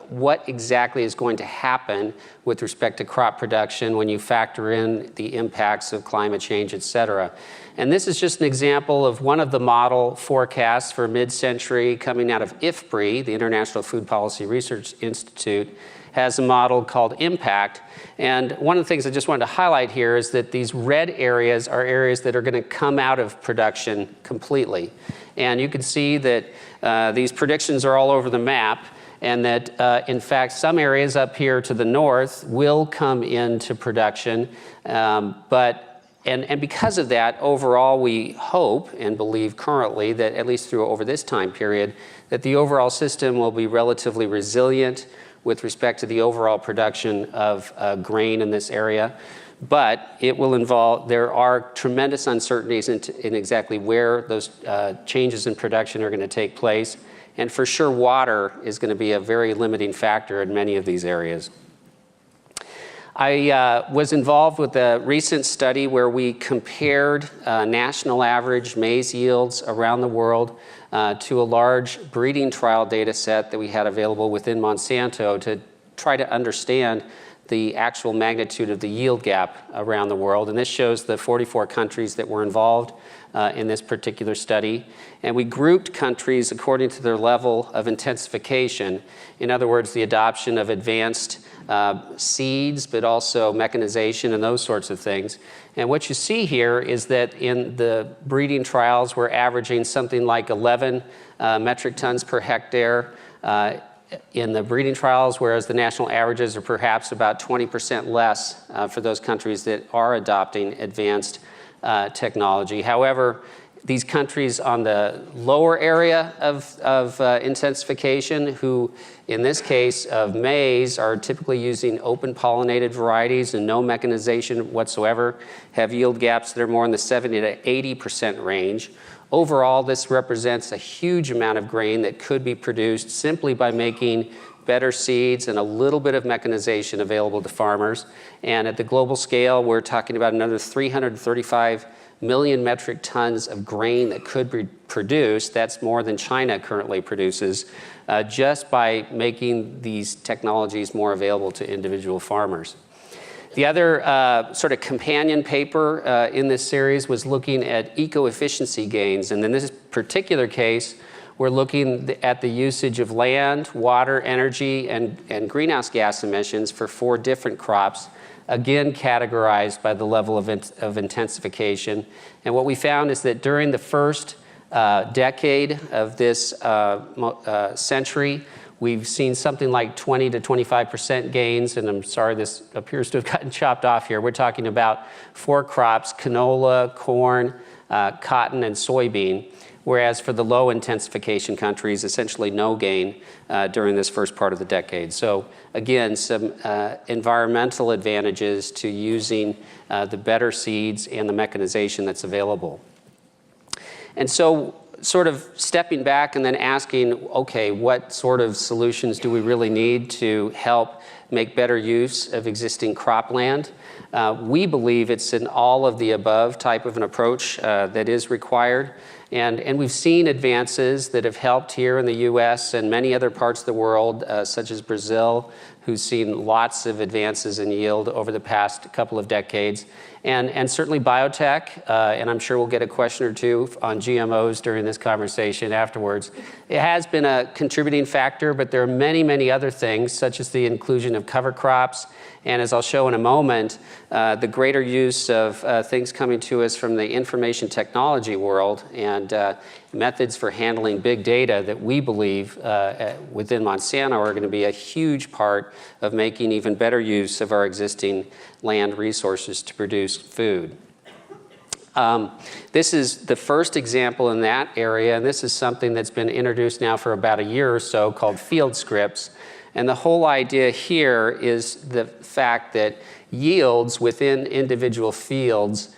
what exactly is going to happen with respect to crop production when you factor in the impacts of climate change, et cetera. And this is just an example of one of the model forecasts for mid-century coming out of IFPRI, the International Food Policy Research Institute, has a model called IMPACT. And one of the things I just wanted to highlight here is that these red areas are areas that are going to come out of production completely. And you can see that these predictions are all over the map, and that in fact some areas up here to the north will come into production. And because of that, overall we hope and believe currently that at least through over this time period, that the overall system will be relatively resilient with respect to the overall production of grain in this area. But it will involve, there are tremendous uncertainties in exactly where those changes in production are going to take place. And for sure, water is going to be a very limiting factor in many of these areas. I was involved with a recent study where we compared national average maize yields around the world to a large breeding trial data set that we had available within Monsanto to try to understand the actual magnitude of the yield gap around the world. And this shows the 44 countries that were involved in this particular study. And we grouped countries according to their level of intensification. In other words, the adoption of advanced seeds, but also mechanization and those sorts of things. And what you see here is that in the breeding trials, we're averaging something like 11 metric tons per hectare in the breeding trials, whereas the national averages are perhaps about 20% less for those countries that are adopting advanced technology. However, these countries on the lower area of intensification, who in this case of maize are typically using open pollinated varieties and no mechanization whatsoever, have yield gaps that are more in the 70 to 80% range. Overall, this represents a huge amount of grain that could be produced simply by making better seeds and a little bit of mechanization available to farmers. And at the global scale, we're talking about another 335 million metric tons of grain that could be produced. That's more than China currently produces, just by making these technologies more available to individual farmers. The other sort of companion paper in this series was looking at eco-efficiency gains. And in this particular case, we're looking at the usage of land, water, energy, and greenhouse gas emissions for 4 different crops, again categorized by the level of intensification. And what we found is that during the first decade of this century, We've seen something like 20 to 25% gains, and I'm sorry this appears to have gotten chopped off here. We're talking about 4 crops: canola, corn, cotton, and soybean, whereas for the low intensification countries, essentially no gain during this first part of the decade. So again, some environmental advantages to using the better seeds and the mechanization that's available. And so sort of stepping back and then asking, okay, what sort of solutions do we really need to help make better use of existing cropland? We believe it's an all of the above type of an approach that is required. And we've seen advances that have helped here in the US and many other parts of the world, such as Brazil, who's seen lots of advances in yield over the past couple of decades. And certainly biotech, and I'm sure we'll get a question or two on GMOs during this conversation afterwards. It has been a contributing factor, but there are many, many other things, such as the inclusion of cover crops, and as I'll show in a moment, the greater use of things coming to us from the information technology world and methods for handling big data that we believe within Monsanto are going to be a huge part of making even better use of our existing land resources to produce food. This is the first example in that area, and this is something that's been introduced now for about a year or so called field scripts. And the whole idea here is the fact that yields within individual fields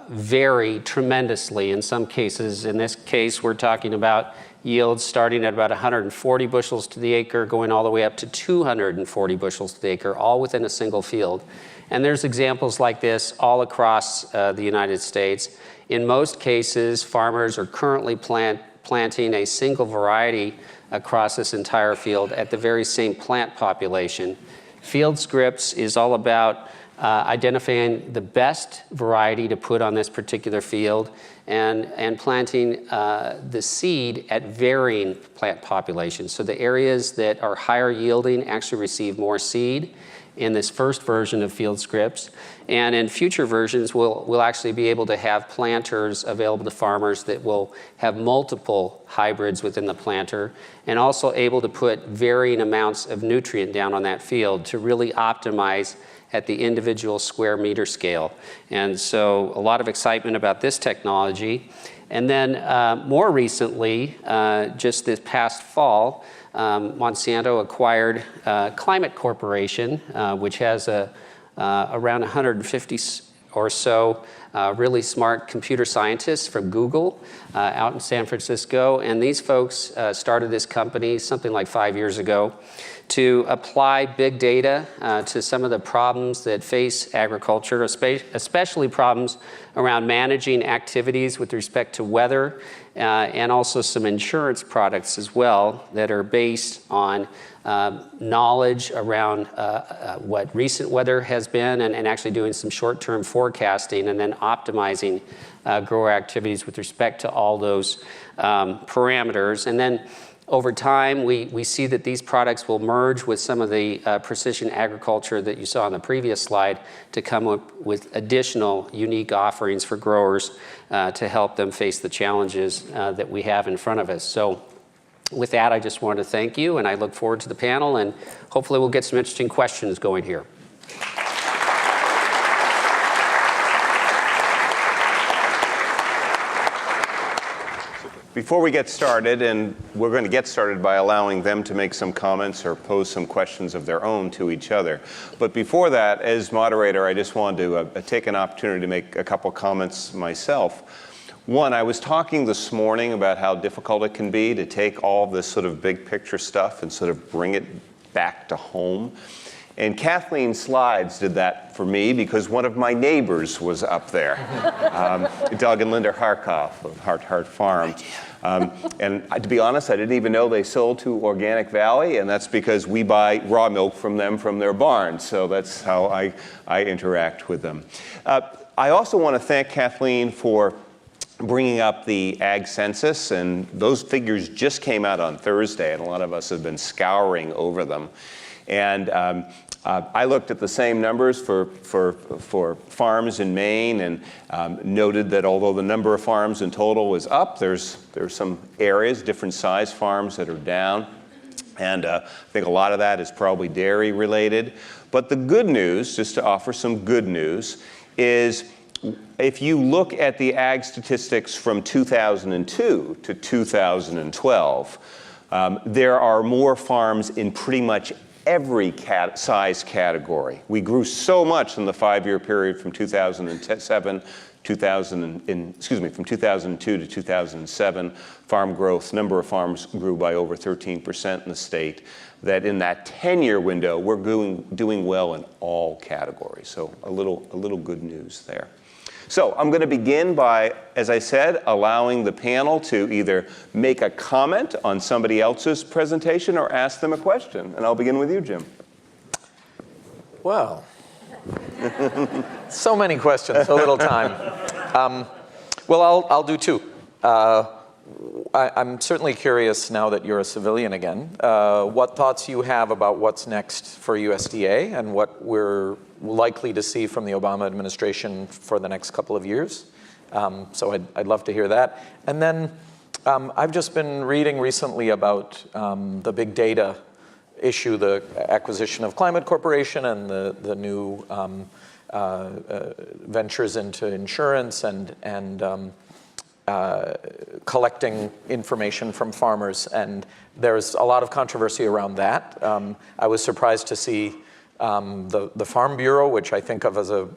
vary tremendously in some cases. In this case, we're talking about yields starting at about 140 bushels to the acre, going all the way up to 240 bushels to the acre, all within a single field. And there's examples like this all across the United States. In most cases, farmers are currently planting a single variety across this entire field at the very same plant population. Field scripts is all about identifying the best variety to put on this particular field and planting the seed at varying plant populations. So the areas that are higher yielding actually receive more seed in this first version of field scripts. And in future versions, we'll actually be able to have planters available to farmers that will have multiple hybrids within the planter and also able to put varying amounts of nutrient down on that field to really optimize at the individual square meter scale. And so a lot of excitement about this technology. And then more recently, just this past fall, Monsanto acquired Climate Corporation, which has around 150 or so really smart computer scientists from Google out in San Francisco. And these folks started this company something like 5 years ago to apply big data to some of the problems that face agriculture, especially problems around managing activities with respect to weather, and also some insurance products as well that are based on knowledge around what recent weather has been and actually doing some short-term forecasting and then optimizing grower activities with respect to all those parameters. And then over time, we see that these products will merge with some of the precision agriculture that you saw on the previous slide to come up with additional unique offerings for growers to help them face the challenges that we have in front of us. So with that, I just want to thank you, and I look forward to the panel, and hopefully we'll get some interesting questions going here. Before we get started, and we're going to get started by allowing them to make some comments or pose some questions of their own to each other. But before that, as moderator, I just wanted to take an opportunity to make a couple comments myself. One, I was talking this morning about how difficult it can be to take all this sort of big picture stuff and sort of bring it back to home. And Kathleen's slides did that for me because one of my neighbors was up there, Doug and Linda Harkoff of Hart Farm. And to be honest, I didn't even know they sold to Organic Valley, and that's because we buy raw milk from them from their barn. So that's how I interact with them. I also want to thank Kathleen for bringing up the ag census, and those figures just came out on Thursday, and a lot of us have been scouring over them. And I looked at the same numbers for farms in Maine and noted that although the number of farms in total was up, there's some areas, different size farms that are down. And I think a lot of that is probably dairy related. But the good news, just to offer some good news, is if you look at the ag statistics from 2002 to 2012, there are more farms in pretty much every size category. We grew so much in the 5-year period from 2002 to 2007. Farm growth, number of farms grew by over 13% in the state. That in that 10-year window, we're doing well in all categories. So a little good news there. So I'm going to begin by, as I said, allowing the panel to either make a comment on somebody else's presentation or ask them a question. And I'll begin with you, Jim. Well, so many questions, so little time. Well, I'll do two. I'm certainly curious now that you're a civilian again, what thoughts you have about what's next for USDA and what we're likely to see from the Obama administration for the next couple of years. So I'd love to hear that. And then I've just been reading recently about the big data issue, the acquisition of Climate Corporation and the new ventures into insurance and collecting information from farmers, and there's a lot of controversy around that. I was surprised to see the Farm Bureau, which I think of as a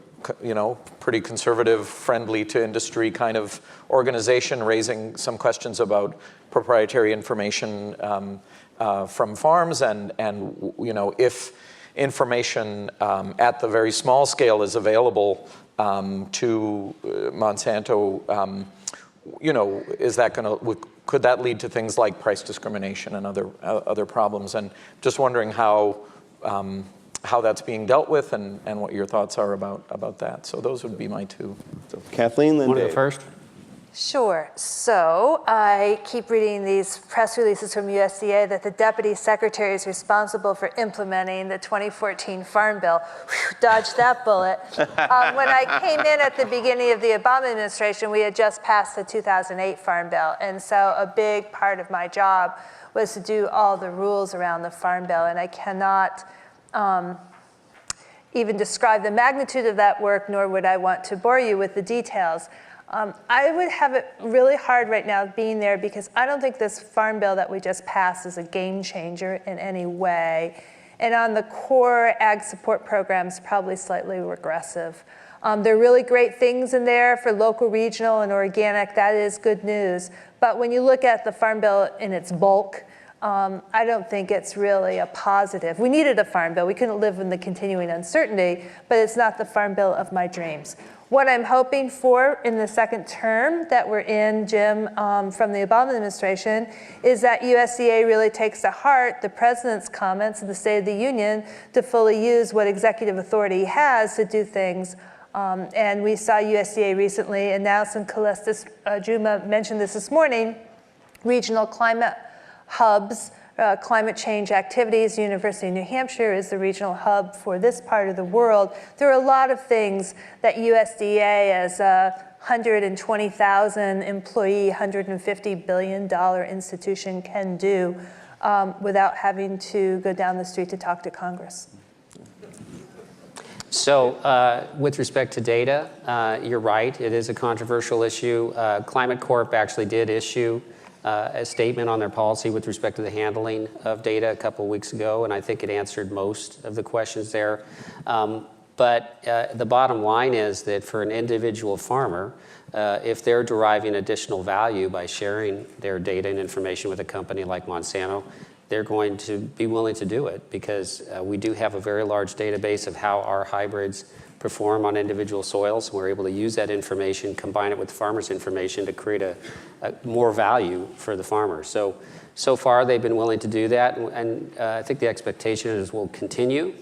pretty conservative, friendly to industry kind of organization, raising some questions about proprietary information from farms, and if information at the very small scale is available to Monsanto. Is that could that lead to things like price discrimination and other problems? And just wondering how that's being dealt with and what your thoughts are about that. So those would be my two. So Kathleen, then Want to go Dave. first? Sure. So I keep reading these press releases from USDA that the deputy secretary is responsible for implementing the 2014 Farm Bill. Whew, dodged that bullet. When I came in at the beginning of the Obama administration, we had just passed the 2008 Farm Bill. And so a big part of my job was to do all the rules around the Farm Bill. And I cannot even describe the magnitude of that work, nor would I want to bore you with the details. I would have it really hard right now being there because I don't think this Farm Bill that we just passed is a game changer in any way. And on the core ag support programs, probably slightly regressive. There are really great things in there for local, regional, and organic. That is good news. But when you look at the Farm Bill in its bulk, I don't think it's really a positive. We needed a Farm Bill. We couldn't live in the continuing uncertainty, but it's not the Farm Bill of my dreams. What I'm hoping for in the second term that we're in, Jim, from the Obama administration, is that USDA really takes to heart the president's comments in the State of the Union to fully use what executive authority he has to do things. And we saw USDA recently announce, and Celestis Juma mentioned this morning, regional climate hubs, climate change activities. University of New Hampshire is the regional hub for this part of the world. There are a lot of things that USDA as a 120,000 employee, $150 billion institution can do without having to go down the street to talk to Congress. So with respect to data, you're right, it is a controversial issue. Climate Corp actually did issue a statement on their policy with respect to the handling of data a couple of weeks ago, and I think it answered most of the questions there. But the bottom line is that for an individual farmer, if they're deriving additional value by sharing their data and information with a company like Monsanto, they're going to be willing to do it because we do have a very large database of how our hybrids perform on individual soils. And we're able to use that information, combine it with the farmer's information to create a more value for the farmer. So far they've been willing to do that, and I think the expectation is we'll continue.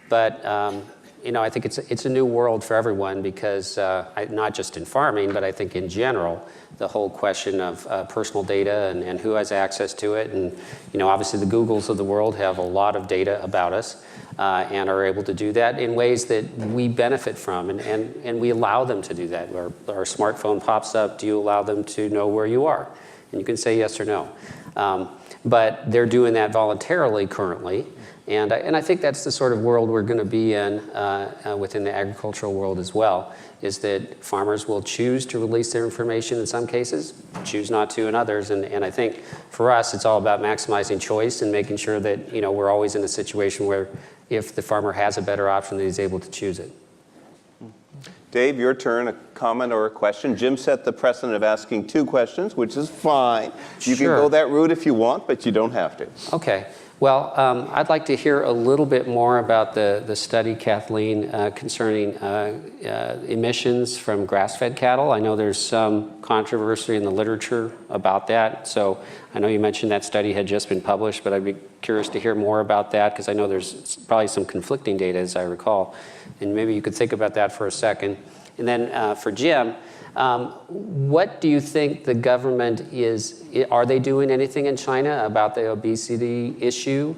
But I think it's a new world for everyone because not just in farming, but I think in general, the whole question of personal data and who has access to it. And obviously the Googles of the world have a lot of data about us and are able to do that in ways that we benefit from, and we allow them to do that. Our smartphone pops up, do you allow them to know where you are? And you can say yes or no. But they're doing that voluntarily currently. And I think that's the sort of world we're going to be in within the agricultural world as well, is that farmers will choose to release their information in some cases, choose not to in others. And I think for us, it's all about maximizing choice and making sure that we're always in a situation where if the farmer has a better option, that he's able to choose it. Dave, your turn, a comment or a question. Jim set the precedent of asking 2 questions, which is fine. You can go that route if you want, but you don't have to. Okay. Well, I'd like to hear a little bit more about the study, Kathleen, concerning emissions from grass-fed cattle. I know there's some controversy in the literature about that. So I know you mentioned that study had just been published, but I'd be curious to hear more about that because I know there's probably some conflicting data, as I recall. And maybe you could think about that for a second. And then for Jim, what do you think the government are they doing anything in China about the obesity issue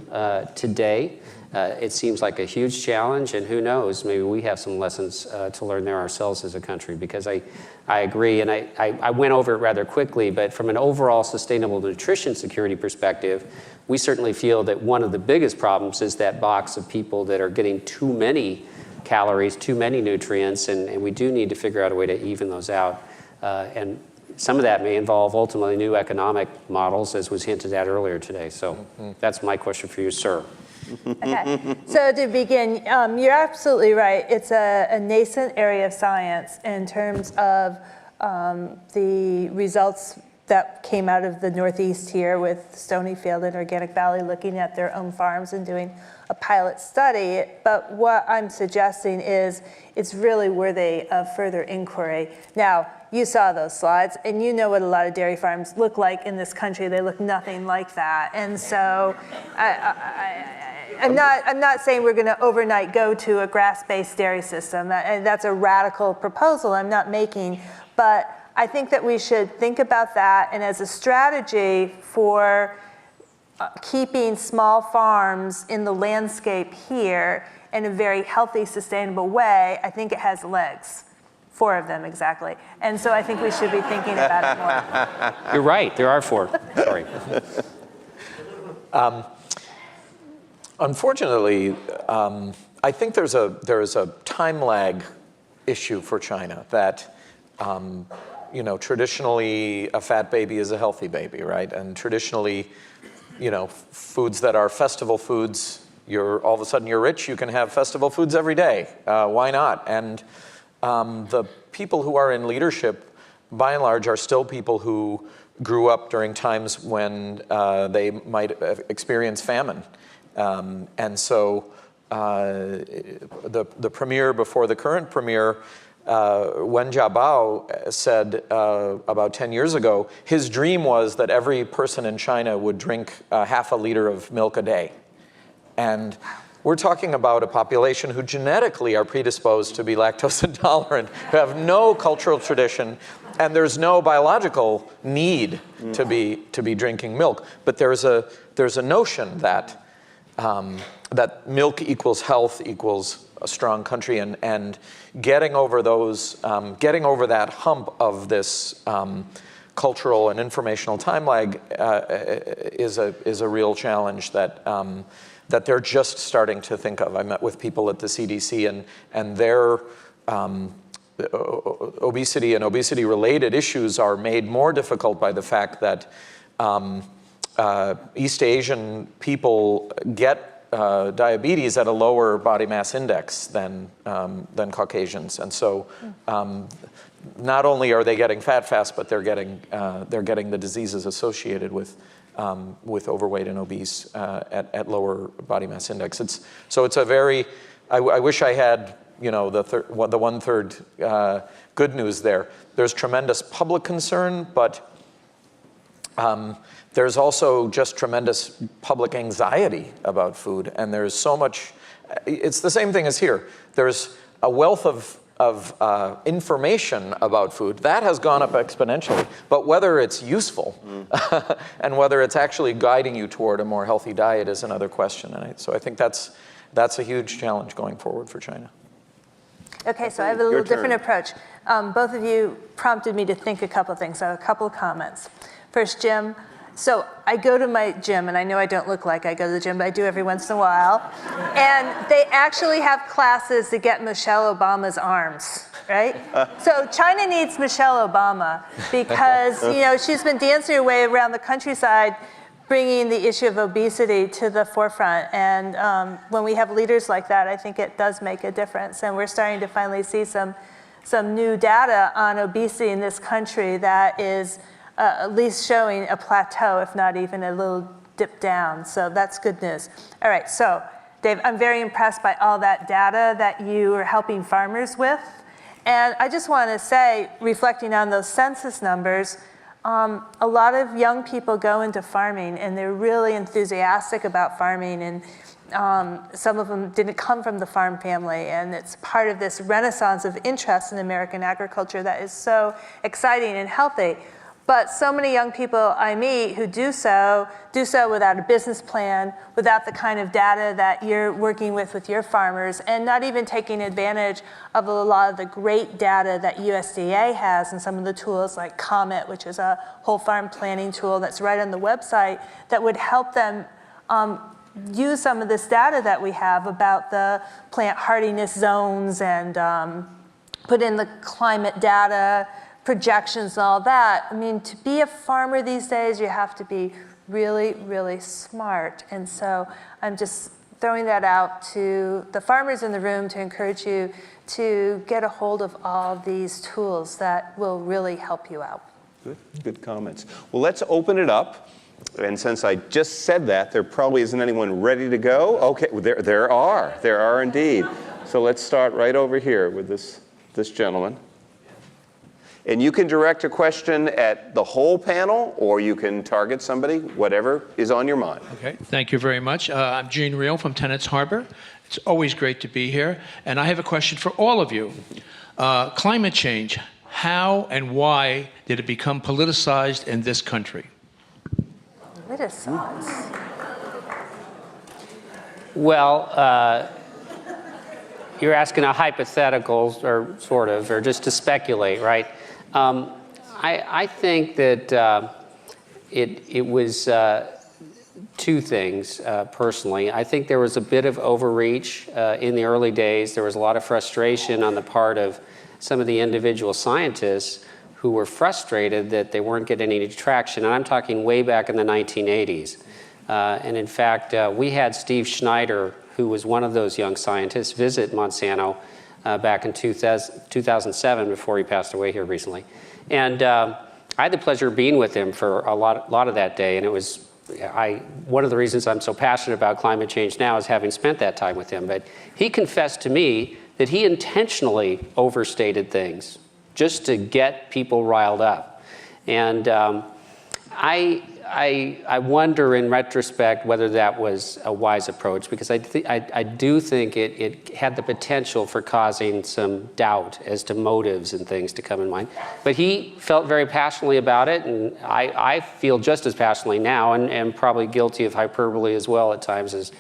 today? It seems like a huge challenge, and who knows, maybe we have some lessons to learn there ourselves as a country, because I agree, and I went over it rather quickly, but from an overall sustainable nutrition security perspective, we certainly feel that one of the biggest problems is that box of people that are getting too many calories, too many nutrients, and we do need to figure out a way to even those out. And some of that may involve ultimately new economic models, as was hinted at earlier today. So that's my question for you, sir. Okay, so to begin, you're absolutely right. It's a nascent area of science in terms of the results that came out of the Northeast here with Stonyfield and Organic Valley looking at their own farms and doing a pilot study. But what I'm suggesting is it's really worthy of further inquiry. Now, you saw those slides, and you know what a lot of dairy farms look like in this country. They look nothing like that. And so I'm not saying we're going to overnight go to a grass-based dairy system. That's a radical proposal I'm not making. But I think that we should think about that, and as a strategy for keeping small farms in the landscape here in a very healthy, sustainable way, I think it has legs. 4 of them, exactly. And so I think we should be thinking about it more. You're right, there are 4. Sorry. Unfortunately, I think there is a time lag issue for China that traditionally a fat baby is a healthy baby, right? And traditionally, foods that are festival foods, all of a sudden you're rich, you can have festival foods every day. Why not? And the people who are in leadership, by and large, are still people who grew up during times when they might experience famine. And so the premier before the current premier, Wen Jiabao, said about 10 years ago, his dream was that every person in China would drink half a liter of milk a day. And we're talking about a population who genetically are predisposed to be lactose intolerant, who have no cultural tradition, and there's no biological need to be drinking milk. But there's a notion that that milk equals health equals a strong country, and getting over that hump of this cultural and informational time lag is a real challenge that they're just starting to think of. I met with people at the CDC, and their obesity and obesity-related issues are made more difficult by the fact that East Asian people get diabetes at a lower body mass index than Caucasians, and so not only are they getting fat fast, but they're getting the diseases associated with overweight and obese at lower body mass index. It's a very. I wish I had the 1/3 good news there. There's tremendous public concern, but there's also just tremendous public anxiety about food, and there's so much. It's the same thing as here. There's a wealth of information about food that has gone up exponentially, but whether it's useful and whether it's actually guiding you toward a more healthy diet is another question. And so I think that's a huge challenge going forward for China. Okay, so I have a little different approach. Both of you prompted me to think a couple of things, so a couple of comments. first gym. So I go to my gym, and I know I don't look like I go to the gym, but I do every once in a while. And they actually have classes to get Michelle Obama's arms, right? So China needs Michelle Obama because, she's been dancing her way around the countryside, bringing the issue of obesity to the forefront. And when we have leaders like that, I think it does make a difference. And we're starting to finally see some new data on obesity in this country that is at least showing a plateau, if not even a little dip down. So that's good news. All right, so Dave, I'm very impressed by all that data that you are helping farmers with. And I just want to say, reflecting on those census numbers, a lot of young people go into farming and they're really enthusiastic about farming, and some of them didn't come from the farm family, and it's part of this renaissance of interest in American agriculture that is so exciting and healthy. But so many young people I meet who do so without a business plan, without the kind of data that you're working with your farmers, and not even taking advantage of a lot of the great data that USDA has and some of the tools like Comet, which is a whole farm planning tool that's right on the website that would help them use some of this data that we have about the plant hardiness zones and put in the climate data, projections and all that. I mean, to be a farmer these days, you have to be really, really smart. And so I'm just throwing that out to the farmers in the room to encourage you to get a hold of all these tools that will really help you out. Good comments. Well, let's open it up. And since I just said that, there probably isn't anyone ready to go. Okay, well, there are indeed. So let's start right over here with this gentleman. And you can direct a question at the whole panel, or you can target somebody, whatever is on your mind. Okay, thank you very much. I'm Gene Reel from Tennant's Harbor. It's always great to be here. And I have a question for all of you. Climate change, how and why did it become politicized in this country? Politicized? Well, you're asking a hypothetical, or sort of, or just to speculate, right? I think that it was two things, personally. I think there was a bit of overreach in the early days. There was a lot of frustration on the part of some of the individual scientists who were frustrated that they weren't getting any traction. And I'm talking way back in the 1980s. And in fact, we had Steve Schneider, who was one of those young scientists, visit Monsanto back in 2007, before he passed away here recently. And I had the pleasure of being with him for a lot of that day, and it was one of the reasons I'm so passionate about climate change now is having spent that time with him. But he confessed to me that he intentionally overstated things just to get people riled up. And I wonder in retrospect whether that was a wise approach, because I do think it had the potential for causing some doubt as to motives and things to come in mind. But he felt very passionately about it, and I feel just as passionately now, and probably guilty of hyperbole as well at times as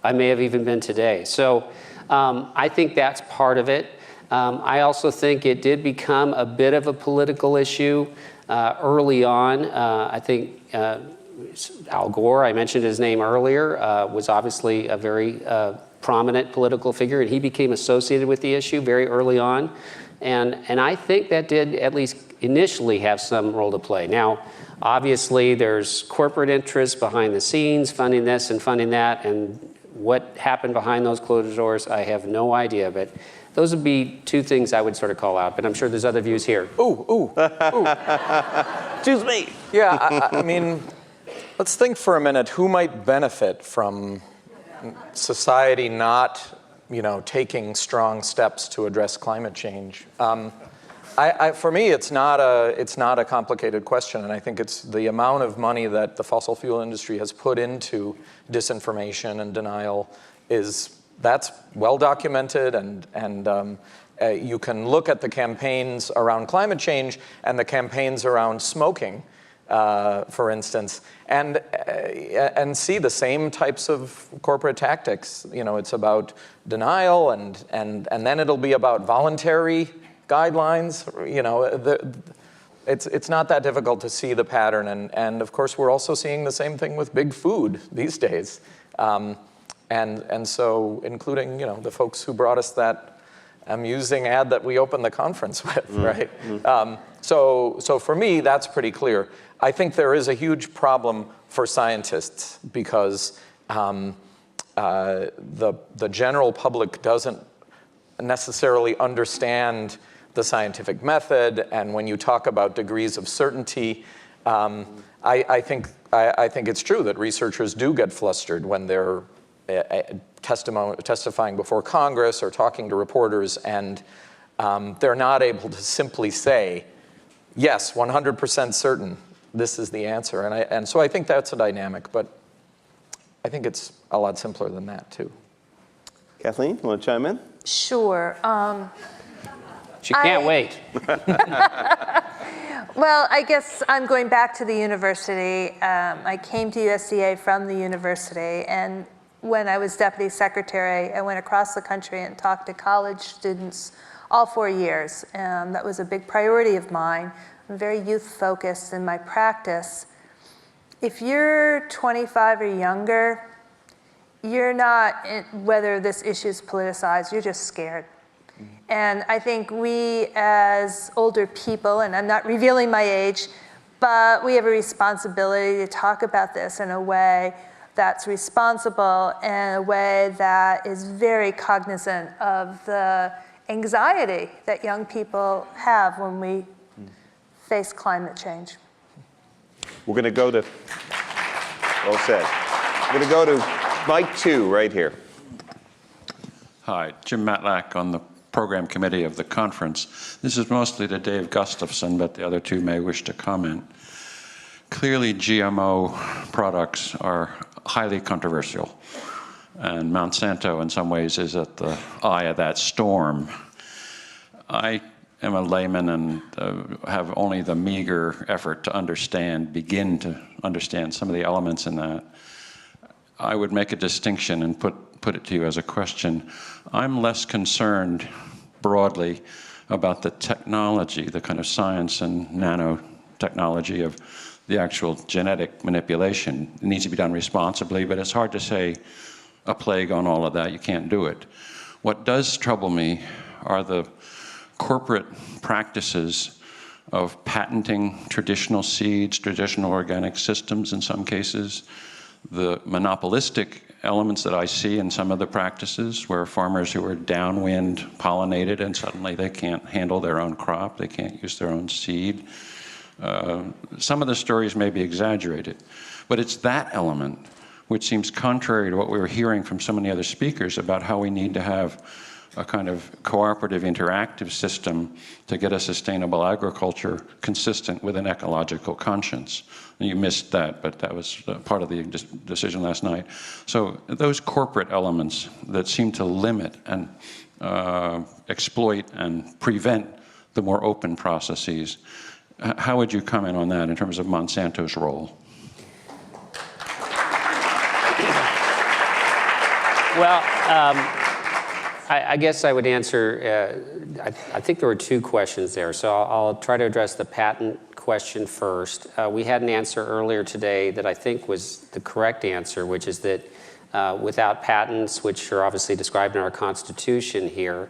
I may have even been today. So I think that's part of it. I also think it did become a bit of a political issue early on. I think Al Gore, I mentioned his name earlier, was obviously a very prominent political figure, and he became associated with the issue very early on. And I think that did at least initially have some role to play. Now, obviously, there's corporate interests behind the scenes, funding this and funding that, and what happened behind those closed doors, I have no idea. But those would be two things I would sort of call out, but I'm sure there's other views here. Ooh. Choose me. Yeah, I mean, let's think for a minute who might benefit from society not, taking strong steps to address climate change. For me, it's not a complicated question, and I think it's the amount of money that the fossil fuel industry has put into disinformation and denial that's well documented, and you can look at the campaigns around climate change and the campaigns around smoking, for instance, and see the same types of corporate tactics. It's about denial, and then it'll be about voluntary guidelines. it's not that difficult to see the pattern. And of course, we're also seeing the same thing with big food these days. And so, including, you know, the folks who brought us that amusing ad that we opened the conference with, right? So for me, that's pretty clear. I think there is a huge problem for scientists because the general public doesn't necessarily understand the scientific method, and when you talk about degrees of certainty, I think it's true that researchers do get flustered when they're testifying before Congress or talking to reporters, and they're not able to simply say, yes, 100% certain, this is the answer. And so I think that's a dynamic, but I think it's a lot simpler than that, too. Kathleen, you want to chime in? Sure. She can't wait. Well, I guess I'm going back to the university. I came to USDA from the university, and when I was deputy secretary, I went across the country and talked to college students all 4 years. That was a big priority of mine. I'm very youth-focused in my practice. If you're 25 or younger, you're not, whether this issue is politicized, you're just scared. And I think we as older people, and I'm not revealing my age, but we have a responsibility to talk about this in a way that's responsible and a way that is very cognizant of the anxiety that young people have when we face climate change. We're going to go to, well said. We're going to go to mic 2 right here. Hi, Jim Matlack on the program committee of the conference. This is mostly to Dave Gustafson, but the other two may wish to comment. Clearly, GMO products are highly controversial, and Monsanto in some ways is at the eye of that storm. I am a layman and have only the meager effort to begin to understand some of the elements in that. I would make a distinction and put it to you as a question. I'm less concerned broadly about the technology, the kind of science and nanotechnology of the actual genetic manipulation. It needs to be done responsibly, but it's hard to say a plague on all of that. You can't do it. What does trouble me are the corporate practices of patenting traditional seeds, traditional organic systems in some cases, the monopolistic elements that I see in some of the practices where farmers who are downwind pollinated and suddenly they can't handle their own crop, they can't use their own seed. Some of the stories may be exaggerated, but it's that element which seems contrary to what we were hearing from so many other speakers about how we need to have a kind of cooperative, interactive system to get a sustainable agriculture consistent with an ecological conscience. And you missed that, but that was part of the decision last night. So those corporate elements that seem to limit and exploit and prevent the more open processes, how would you comment on that in terms of Monsanto's role? Well, I guess I would answer, I think there were two questions there, so I'll try to address the patent question first. We had an answer earlier today that I think was the correct answer, which is that without patents, which are obviously described in our Constitution here,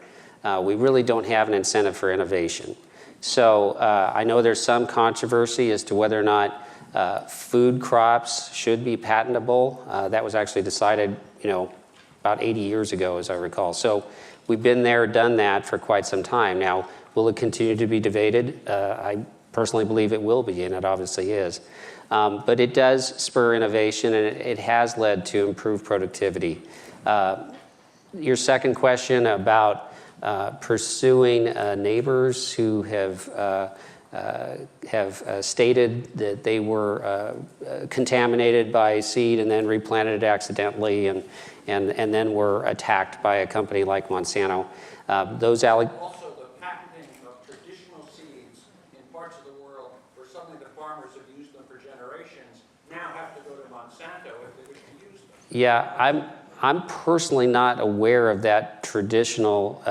we really don't have an incentive for innovation. So I know there's some controversy as to whether or not food crops should be patentable. That was actually decided, about 80 years ago, as I recall. So we've been there, done that for quite some time. Now, will it continue to be debated? I personally believe it will be, and it obviously is. But it does spur innovation, and it has led to improved productivity. Your second question about pursuing neighbors who have stated that they were contaminated by seed and then replanted it accidentally and then were attacked by a company like Monsanto. Also, the patenting of traditional seeds in parts of the world where suddenly the farmers have used them for generations now have to go to Monsanto if they wish to use them. Yeah, I'm personally not aware of that traditional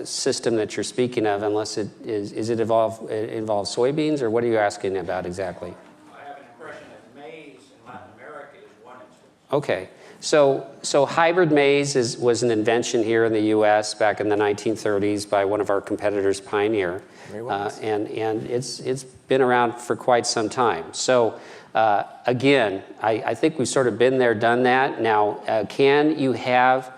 system that you're speaking of, unless it involves soybeans, or what are you asking about exactly? I have an impression that maize in Latin America is one instance. Okay, so hybrid maize was an invention here in the U.S. back in the 1930s by one of our competitors, Pioneer, and it's been around for quite some time. So again, I think we've sort of been there, done that. Now, can you have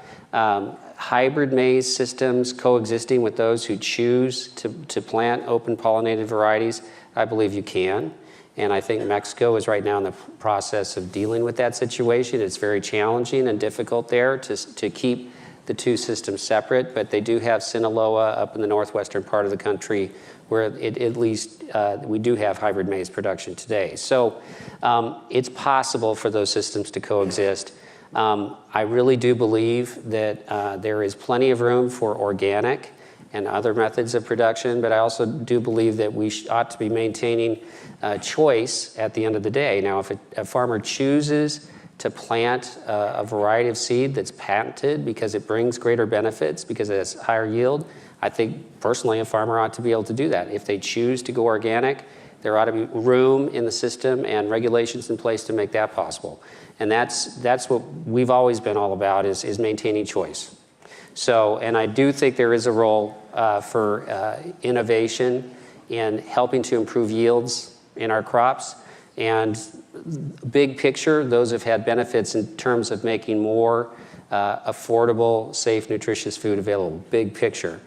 hybrid maize systems coexisting with those who choose to plant open pollinated varieties? I believe you can. And I think Mexico is right now in the process of dealing with that situation. It's very challenging and difficult there to keep the two systems separate, but they do have Sinaloa up in the northwestern part of the country where at least we do have hybrid maize production today. So it's possible for those systems to coexist. I really do believe that there is plenty of room for organic and other methods of production, but I also do believe that we ought to be maintaining choice at the end of the day. Now, if a farmer chooses to plant a variety of seed that's patented because it brings greater benefits, because it has higher yield, I think personally a farmer ought to be able to do that. If they choose to go organic, there ought to be room in the system and regulations in place to make that possible. And that's what we've always been all about, is maintaining choice. So, and I do think there is a role for innovation in helping to improve yields in our crops. And big picture, those have had benefits in terms of making more affordable, safe, nutritious food available. Big picture.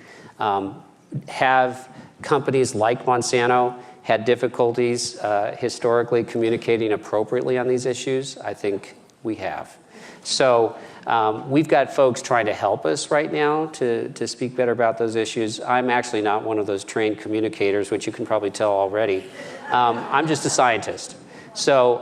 Have companies like Monsanto had difficulties historically communicating appropriately on these issues? I think we have. So we've got folks trying to help us right now to speak better about those issues. I'm actually not one of those trained communicators, which you can probably tell already. I'm just a scientist. So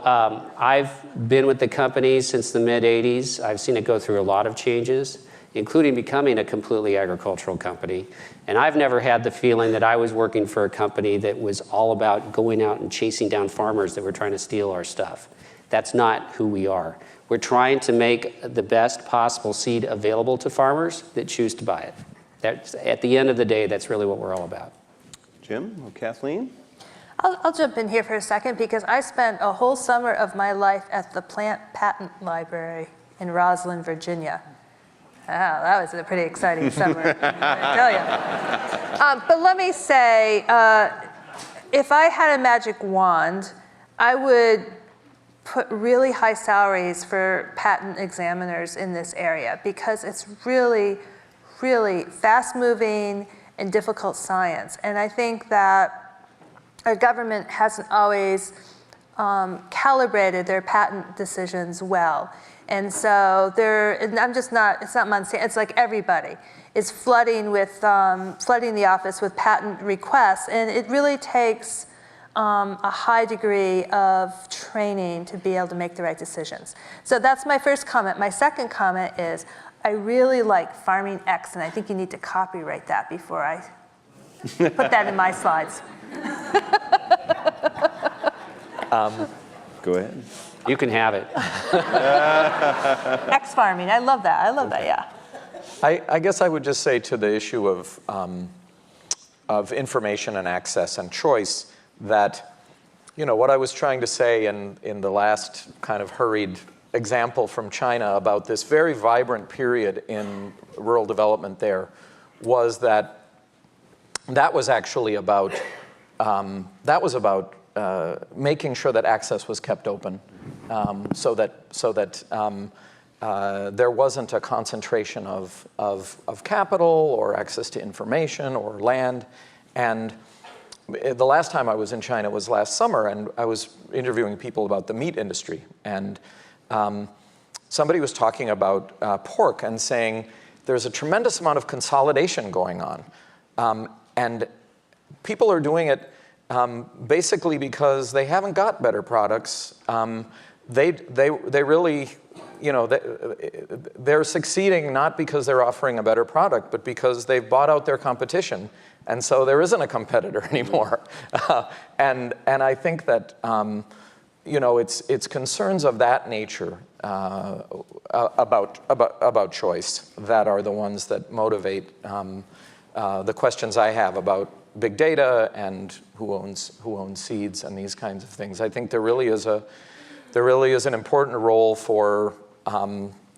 I've been with the company since the mid-'80s. I've seen it go through a lot of changes, including becoming a completely agricultural company. And I've never had the feeling that I was working for a company that was all about going out and chasing down farmers that were trying to steal our stuff. That's not who we are. We're trying to make the best possible seed available to farmers that choose to buy it. That's, at the end of the day, that's really what we're all about. Jim or Kathleen? I'll jump in here for a second because I spent a whole summer of my life at the Plant Patent Library in Rockland, Virginia. Wow, that was a pretty exciting summer, I tell you. But let me say, if I had a magic wand, I would put really high salaries for patent examiners in this area because it's really, really fast-moving and difficult science. And I think that our government hasn't always calibrated their patent decisions well. And so it's not Monsanto, it's like everybody is flooding the office with patent requests. And it really takes a high degree of training to be able to make the right decisions. So that's my first comment. My second comment is, I really like farming X, and I think you need to copyright that before I put that in my slides. Go ahead. You can have it. X farming, I love that. I love that, yeah. I guess I would just say to the issue of information and access and choice that, you know, what I was trying to say in the last kind of hurried example from China about this very vibrant period in rural development there was that was actually about making sure that access was kept open, so that there wasn't a concentration of capital or access to information or land. And the last time I was in China was last summer, and I was interviewing people about the meat industry. And somebody was talking about pork and saying there's a tremendous amount of consolidation going on. And people are doing it basically because they haven't got better products. They really, you know, they're succeeding not because they're offering a better product, but because they've bought out their competition. And so there isn't a competitor anymore. And I think that, you know, it's concerns of that nature about choice that are the ones that motivate the questions I have about big data and who owns seeds and these kinds of things. I think there really is an important role for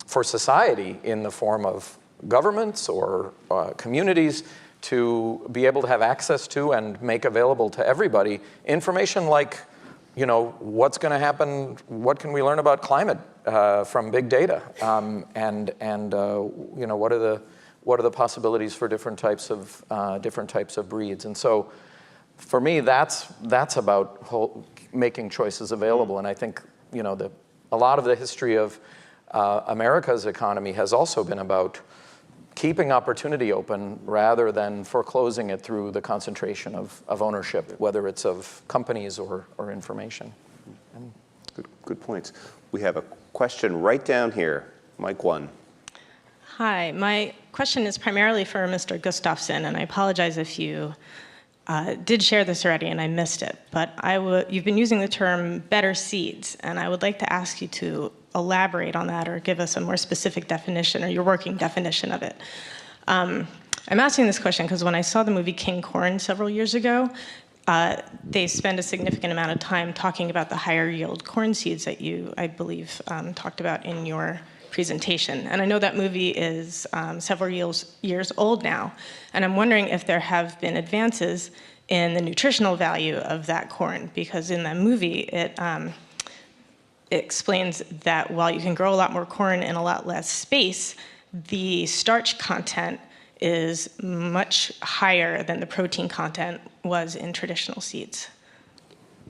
society in the form of governments or communities to be able to have access to and make available to everybody information like, what's going to happen, what can we learn about climate from big data, and what are the possibilities for different types of breeds. And so for me, that's about making choices available. And I think a lot of the history of America's economy has also been about keeping opportunity open rather than foreclosing it through the concentration of ownership, whether it's of companies or information. Good points. We have a question right down here, mic 1. Hi, my question is primarily for Mr. Gustafson, and I apologize if you did share this already and I missed it, but you've been using the term better seeds, and I would like to ask you to elaborate on that or give us a more specific definition or your working definition of it. I'm asking this question because when I saw the movie King Corn several years ago, they spend a significant amount of time talking about the higher yield corn seeds that you, I believe, talked about in your presentation. And I know that movie is several years old now, and I'm wondering if there have been advances in the nutritional value of that corn, because in that movie it explains that while you can grow a lot more corn in a lot less space, the starch content is much higher than the protein content was in traditional seeds.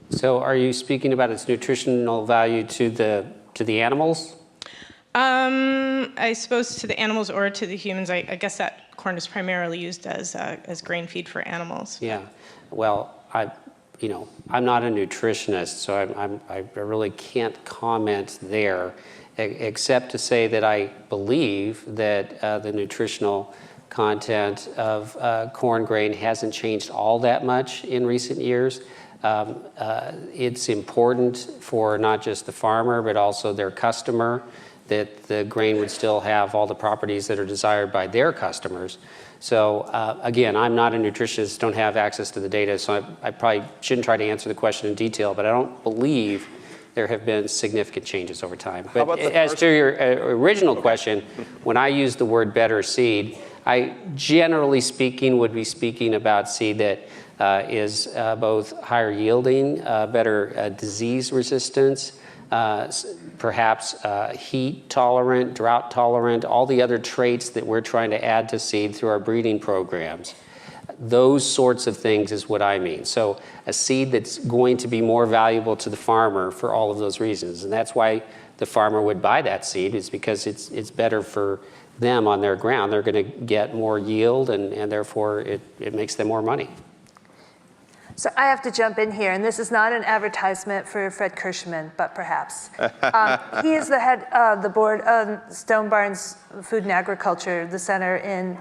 So are you speaking about its nutritional value to the animals? I suppose to the animals or to the humans. I guess that corn is primarily used as grain feed for animals. Yeah. Well, I'm not a nutritionist, so I really can't comment there, except to say that I believe that the nutritional content of corn grain hasn't changed all that much in recent years. It's important for not just the farmer, but also their customer, that the grain would still have all the properties that are desired by their customers. So again, I'm not a nutritionist, don't have access to the data, so I probably shouldn't try to answer the question in detail, but I don't believe there have been significant changes over time. But as to your original question, when I use the word better seed, I generally speaking would be speaking about seed that is both higher yielding, better disease resistance, perhaps heat tolerant, drought tolerant, all the other traits that we're trying to add to seed through our breeding programs. Those sorts of things is what I mean. So a seed that's going to be more valuable to the farmer for all of those reasons. And that's why the farmer would buy that seed, is because it's better for them on their ground. They're going to get more yield, and therefore it makes them more money. So I have to jump in here, and this is not an advertisement for Fred Kirschman, but perhaps. He is the head of the board of Stone Barns Food and Agriculture, the center in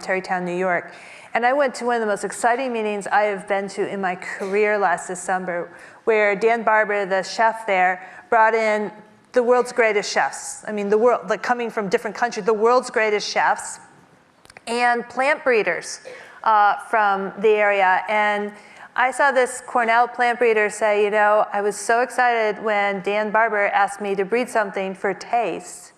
Tarrytown, New York. And I went to one of the most exciting meetings I have been to in my career last December, where Dan Barber, the chef there, brought in the world's greatest chefs. I mean, the world, like coming from different countries, the world's greatest chefs, and plant breeders from the area. And I saw this Cornell plant breeder say, I was so excited when Dan Barber asked me to breed something for taste,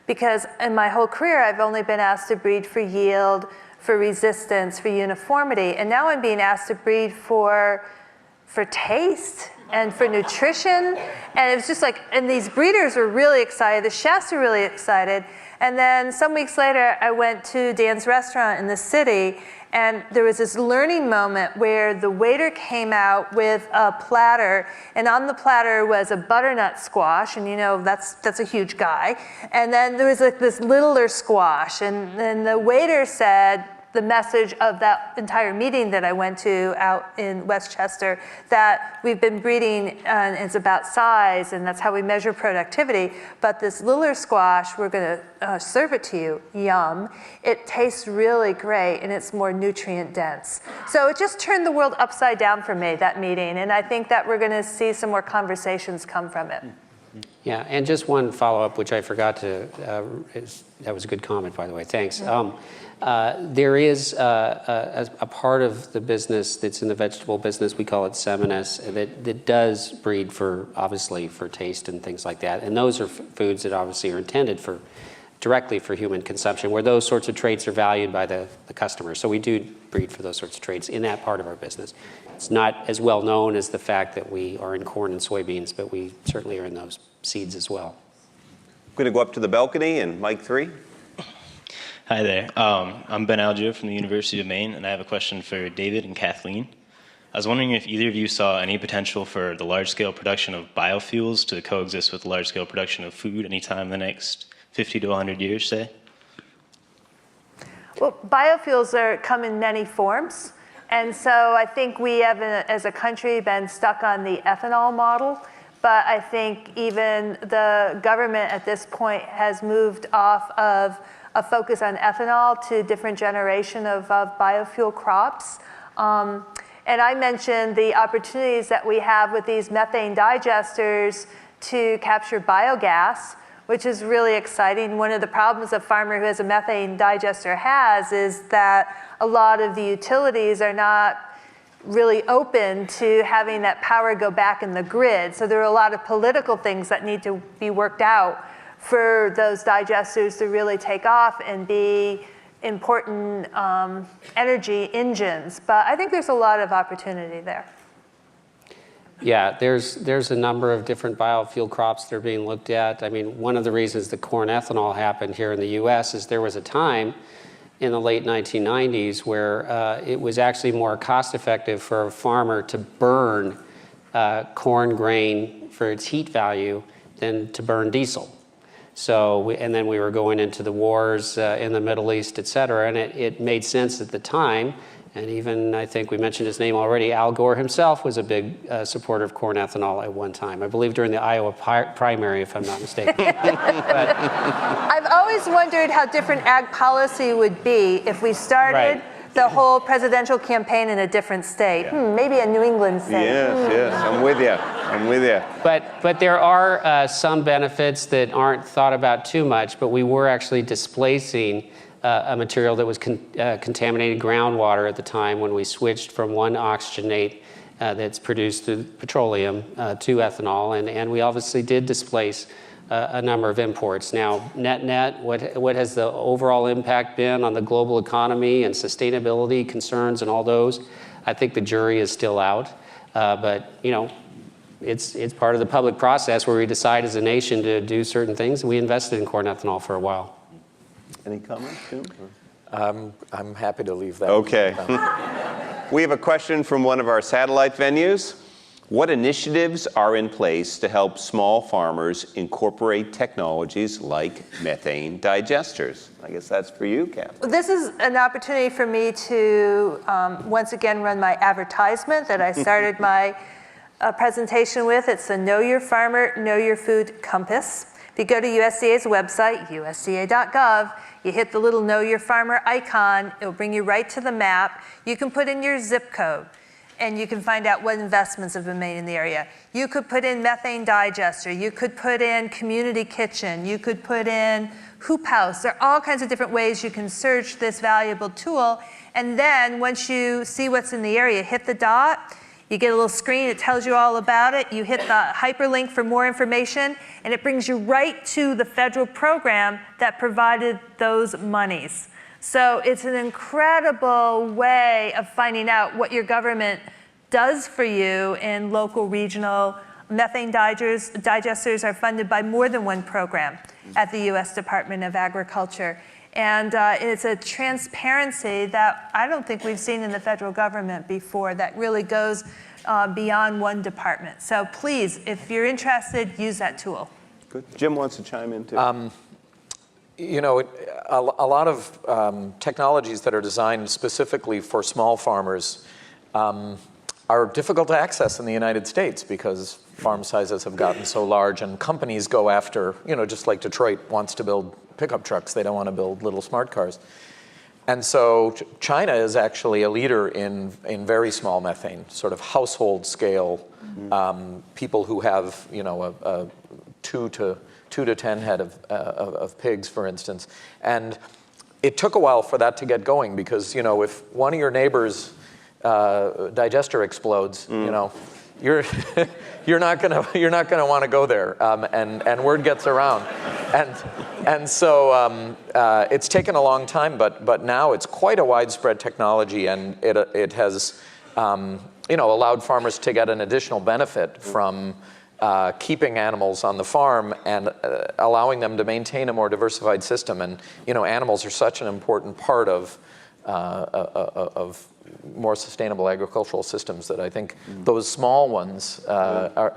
because in my whole career, I've only been asked to breed for yield, for resistance, for uniformity, and now I'm being asked to breed for taste and for nutrition. And it was just like, and these breeders were really excited, the chefs were really excited. And then some weeks later, I went to Dan's restaurant in the city, and there was this learning moment where the waiter came out with a platter, and on the platter was a butternut squash, and that's a huge guy. And then there was like this littler squash, and then the waiter said the message of that entire meeting that I went to out in Westchester, that we've been breeding and it's about size, and that's how we measure productivity. But this littler squash, we're going to serve it to you. Yum. It tastes really great, and it's more nutrient dense. So it just turned the world upside down for me, that meeting, and I think that we're going to see some more conversations come from it. Yeah, and just one follow-up, which I forgot to, that was a good comment, by the way, thanks. There is a part of the business that's in the vegetable business, we call it Seminis, that does breed obviously for taste and things like that. And those are foods that obviously are intended directly for human consumption, where those sorts of traits are valued by the customer. So we do breed for those sorts of traits in that part of our business. It's not as well known as the fact that we are in corn and soybeans, but we certainly are in those seeds as well. I'm going to go up to the balcony and mic 3. Hi there. I'm Ben Algio from the University of Maine, and I have a question for David and Kathleen. I was wondering if either of you saw any potential for the large-scale production of biofuels to coexist with large-scale production of food anytime in the next 50 to 100 years, say? Well, biofuels come in many forms. And so I think we have, as a country, been stuck on the ethanol model. But I think even the government at this point has moved off of a focus on ethanol to different generation of biofuel crops. And I mentioned the opportunities that we have with these methane digesters to capture biogas, which is really exciting. One of the problems a farmer who has a methane digester has is that a lot of the utilities are not really open to having that power go back in the grid. So there are a lot of political things that need to be worked out for those digesters to really take off and be important energy engines. But I think there's a lot of opportunity there. Yeah, there's a number of different biofuel crops that are being looked at. I mean, one of the reasons the corn ethanol happened here in the U.S. is there was a time in the late 1990s where it was actually more cost-effective for a farmer to burn corn grain for its heat value than to burn diesel. So, and then we were going into the wars in the Middle East, et cetera, and it made sense at the time. And even, I think we mentioned his name already, Al Gore himself was a big supporter of corn ethanol at one time. I believe during the Iowa primary, if I'm not mistaken. But, I've always wondered how different ag policy would be if we started the whole presidential campaign in a different state. Maybe a New England state. Yes, I'm with you. I'm with you. But there are some benefits that aren't thought about too much, but we were actually displacing a material that was contaminated groundwater at the time when we switched from one oxygenate that's produced through petroleum to ethanol, and we obviously did displace a number of imports. Now, net, what has the overall impact been on the global economy and sustainability concerns and all those? I think the jury is still out, but you know, it's part of the public process where we decide as a nation to do certain things. We invested in corn ethanol for a while. Any comments, Jim? I'm happy to leave that. Okay. We have a question from one of our satellite venues. What initiatives are in place to help small farmers incorporate technologies like methane digesters? I guess that's for you, Kath. This is an opportunity for me to once again run my advertisement that I started my presentation with. It's the Know Your Farmer, Know Your Food Compass. If you go to USDA's website, usda.gov, you hit the little Know Your Farmer icon, it'll bring you right to the map. You can put in your zip code, and you can find out what investments have been made in the area. You could put in methane digester, you could put in community kitchen, you could put in hoop house. There are all kinds of different ways you can search this valuable tool, and then once you see what's in the area, hit the dot, you get a little screen, it tells you all about it. You hit the hyperlink for more information, and it brings you right to the federal program that provided those monies. So it's an incredible way of finding out what your government does for you in local, regional. Methane digesters are funded by more than one program at the U.S. Department of Agriculture. And it's a transparency that I don't think we've seen in the federal government before that really goes beyond one department. So please, if you're interested, use that tool. Good. Jim wants to chime in too. You know, a lot of technologies that are designed specifically for small farmers are difficult to access in the United States because farm sizes have gotten so large and companies go after, you know, just like Detroit wants to build pickup trucks, they don't want to build little smart cars. And so China is actually a leader in very small methane, sort of household scale, people who have, you know, a 2 to 10 head of pigs, for instance. And it took a while for that to get going because, you know, if one of your neighbors' digester explodes, you know, you're not gonna want to go there, and word gets around, and so it's taken a long time, but now it's quite a widespread technology, and it has you know, allowed farmers to get an additional benefit from keeping animals on the farm and allowing them to maintain a more diversified system. And you know, animals are such an important part of more sustainable agricultural systems that I think those small ones,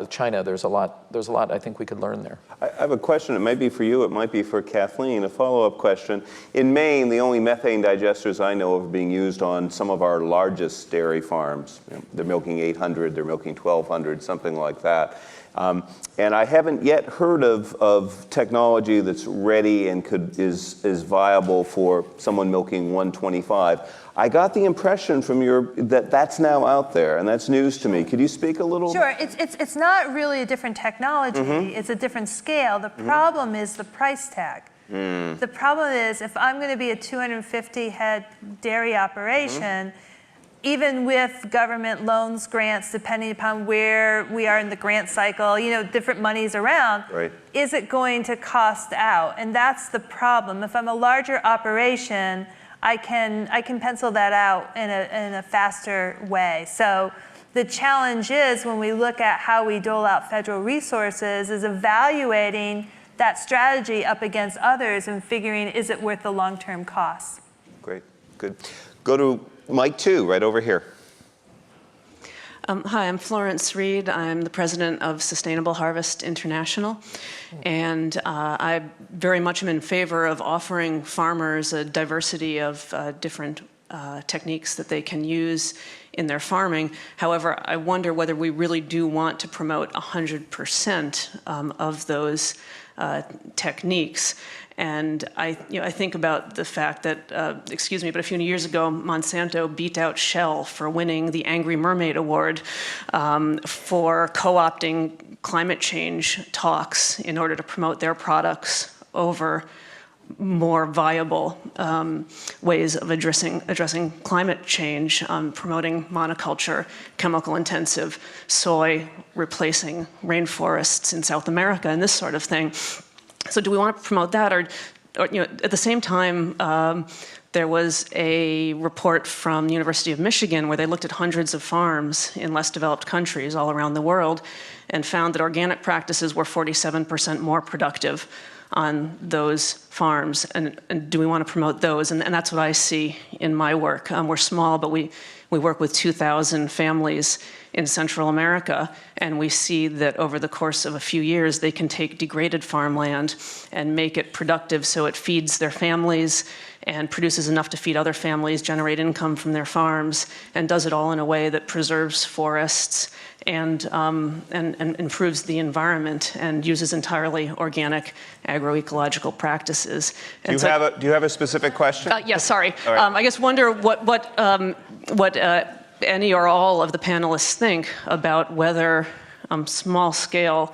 China, there's a lot I think we could learn there. I have a question. It might be for you. It might be for Kathleen. A follow-up question. In Maine, the only methane digesters I know of are being used on some of our largest dairy farms. You know, they're milking 800, they're milking 1,200, something like that. And I haven't yet heard of technology that's ready and is viable for someone milking 125. I got the impression from that's now out there, and that's news to me. Could you speak a little? Sure. It's not really a different technology. It's a different scale. The problem is the price tag. The problem is if I'm going to be a 250 head dairy operation, even with government loans, grants, depending upon where we are in the grant cycle, you know, different monies around, is it going to cost out? And that's the problem. If I'm a larger operation, I can pencil that out in a faster way. So the challenge is when we look at how we dole out federal resources is evaluating that strategy up against others and figuring, is it worth the long-term costs? Great, good. Go to Mike 2, right over here. Hi, I'm Florence Reed. I'm the president of Sustainable Harvest International, and I very much am in favor of offering farmers a diversity of different techniques that they can use in their farming. However, I wonder whether we really do want to promote 100% of those techniques. And I think about the fact that, excuse me, but a few years ago, Monsanto beat out Shell for winning the Angry Mermaid Award for co-opting climate change talks in order to promote their products over more viable ways of addressing climate change, promoting monoculture, chemical-intensive soy, replacing rainforests in South America, and this sort of thing. So do we want to promote that, or you know, at the same time, there was a report from the University of Michigan where they looked at hundreds of farms in less developed countries all around the world and found that organic practices were 47% more productive on those farms. And do we want to promote those? And that's what I see in my work. We're small, but we work with 2,000 families in Central America, and we see that over the course of a few years, they can take degraded farmland and make it productive so it feeds their families and produces enough to feed other families, generate income from their farms, and does it all in a way that preserves forests and improves the environment and uses entirely organic agroecological practices. Do you have a specific question? Yes, sorry. All right. I guess wonder what any or all of the panelists think about whether small-scale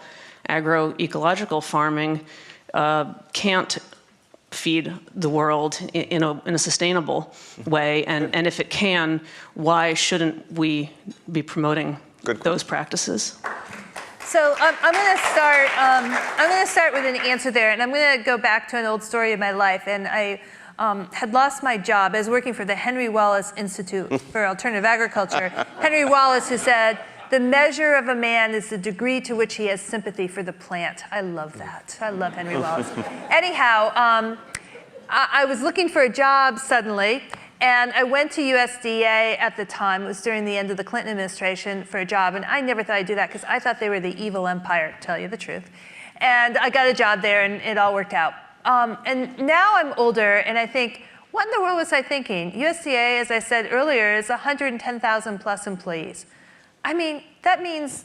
agroecological farming can't feed the world in a sustainable way, and if it can, why shouldn't we be promoting those practices? So I'm going to start with an answer there, and I'm going to go back to an old story of my life. And I had lost my job. I was working for the Henry Wallace Institute for Alternative Agriculture. Henry Wallace, who said, "The measure of a man is the degree to which he has sympathy for the plant." I love that. I love Henry Wallace. Anyhow, I was looking for a job suddenly, and I went to USDA at the time. It was during the end of the Clinton administration for a job, and I never thought I'd do that because I thought they were the evil empire, to tell you the truth. And I got a job there, and it all worked out. And now I'm older, and I think, what in the world was I thinking? USDA, as I said earlier, is 110,000 plus employees. I mean, that means,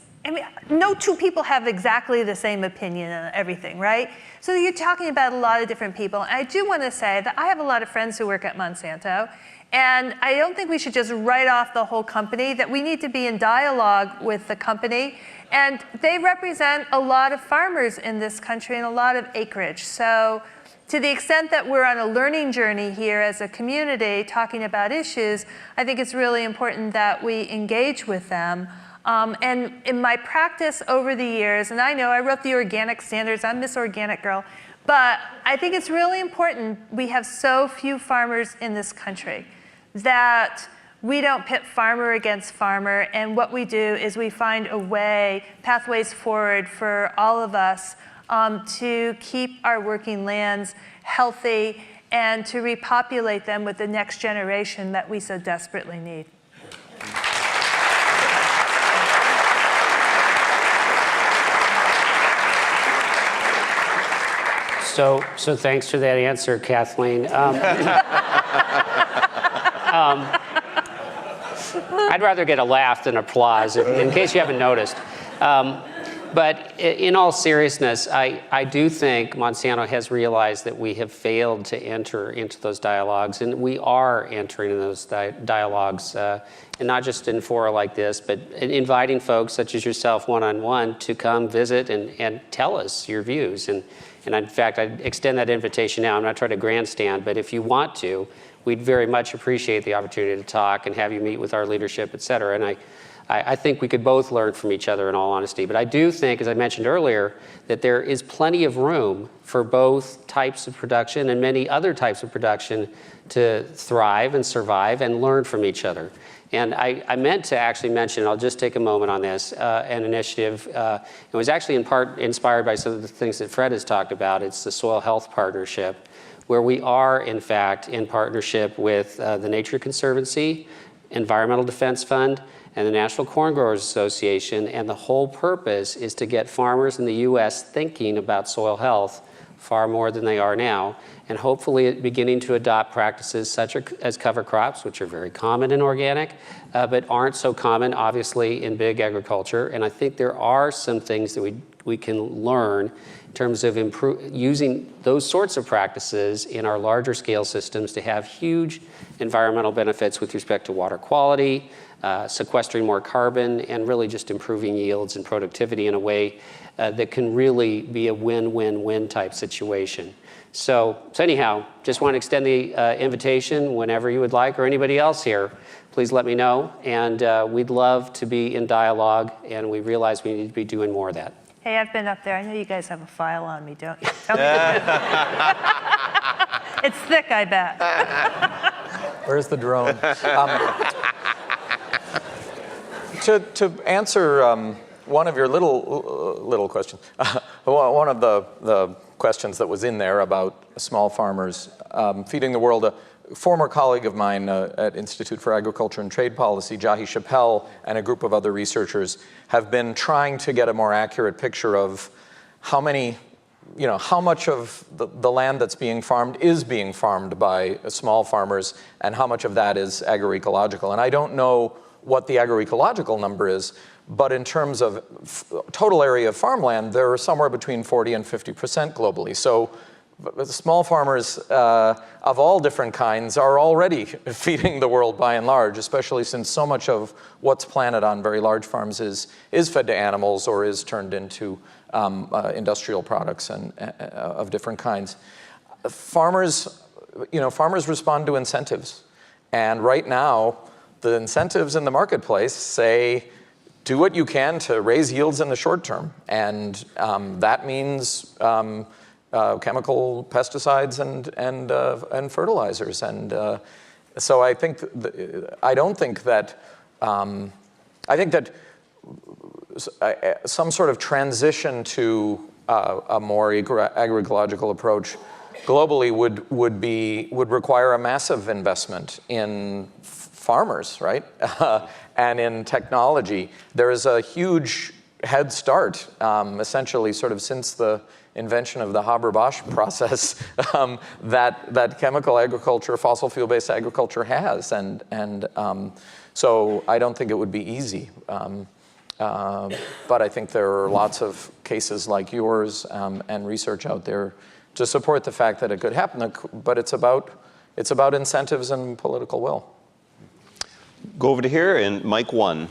no two people have exactly the same opinion on everything, right? So you're talking about a lot of different people. And I do want to say that I have a lot of friends who work at Monsanto, And I don't think we should just write off the whole company, that we need to be in dialogue with the company. And they represent a lot of farmers in this country and a lot of acreage. So to the extent that we're on a learning journey here as a community talking about issues, I think it's really important that we engage with them. And in my practice over the years, and I know I wrote the organic standards, I'm Miss Organic Girl, but I think it's really important, we have so few farmers in this country, that we don't pit farmer against farmer, and what we do is we find a way, pathways forward for all of us to keep our working lands healthy and to repopulate them with the next generation that we so desperately need. So thanks for that answer, Kathleen. I'd rather get a laugh than applause, in case you haven't noticed. But in all seriousness, I do think Monsanto has realized that we have failed to enter into those dialogues, and we are entering in those dialogues, and not just in fora like this, but inviting folks such as yourself one-on-one to come visit and tell us your views. And in fact, I extend that invitation now. I'm not trying to grandstand, but if you want to, we'd very much appreciate the opportunity to talk and have you meet with our leadership, et cetera. And I think we could both learn from each other in all honesty. But I do think, as I mentioned earlier, that there is plenty of room for both types of production and many other types of production to thrive and survive and learn from each other. And I meant to actually mention, I'll just take a moment on this, an initiative. It was actually in part inspired by some of the things that Fred has talked about. It's the Soil Health Partnership, where we are, in fact, in partnership with the Nature Conservancy, Environmental Defense Fund, and the National Corn Growers Association. And the whole purpose is to get farmers in the U.S. thinking about soil health far more than they are now, and hopefully beginning to adopt practices such as cover crops, which are very common in organic, but aren't so common, obviously, in big agriculture. And I think there are some things that we can learn in terms of using those sorts of practices in our larger scale systems to have huge environmental benefits with respect to water quality, sequestering more carbon, and really just improving yields and productivity in a way that can really be a win-win-win type situation. So anyhow, just want to extend the invitation whenever you would like, or anybody else here, please let me know. And we'd love to be in dialogue, and we realize we need to be doing more of that. Hey, I've been up there. I know you guys have a file on me, don't you? Tell me It's thick, I bet. Where's the drone? To answer one of your little questions, one of the questions that was in there about small farmers feeding the world, a former colleague of mine at Institute for Agriculture and Trade Policy, Jahi Chappell, and a group of other researchers have been trying to get a more accurate picture of how much of the land that's being farmed is being farmed by small farmers, and how much of that is agroecological. And I don't know what the agroecological number is, but in terms of total area of farmland, they're somewhere between 40 and 50% globally. So small farmers of all different kinds are already feeding the world by and large, especially since so much of what's planted on very large farms is fed to animals or is turned into industrial products and of different kinds. Farmers respond to incentives. And right now, the incentives in the marketplace say, do what you can to raise yields in the short term. And that means chemical pesticides and fertilizers. And so I think, I think that some sort of transition to a more agroecological approach globally would require a massive investment in farmers, right? And in technology. There is a huge head start, essentially sort of since the invention of the Haber-Bosch process that chemical agriculture, fossil fuel-based agriculture has. And so I don't think it would be easy. But I think there are lots of cases like yours and research out there to support the fact that it could happen. But it's about It's about incentives and political will. Go over to here and mic 1.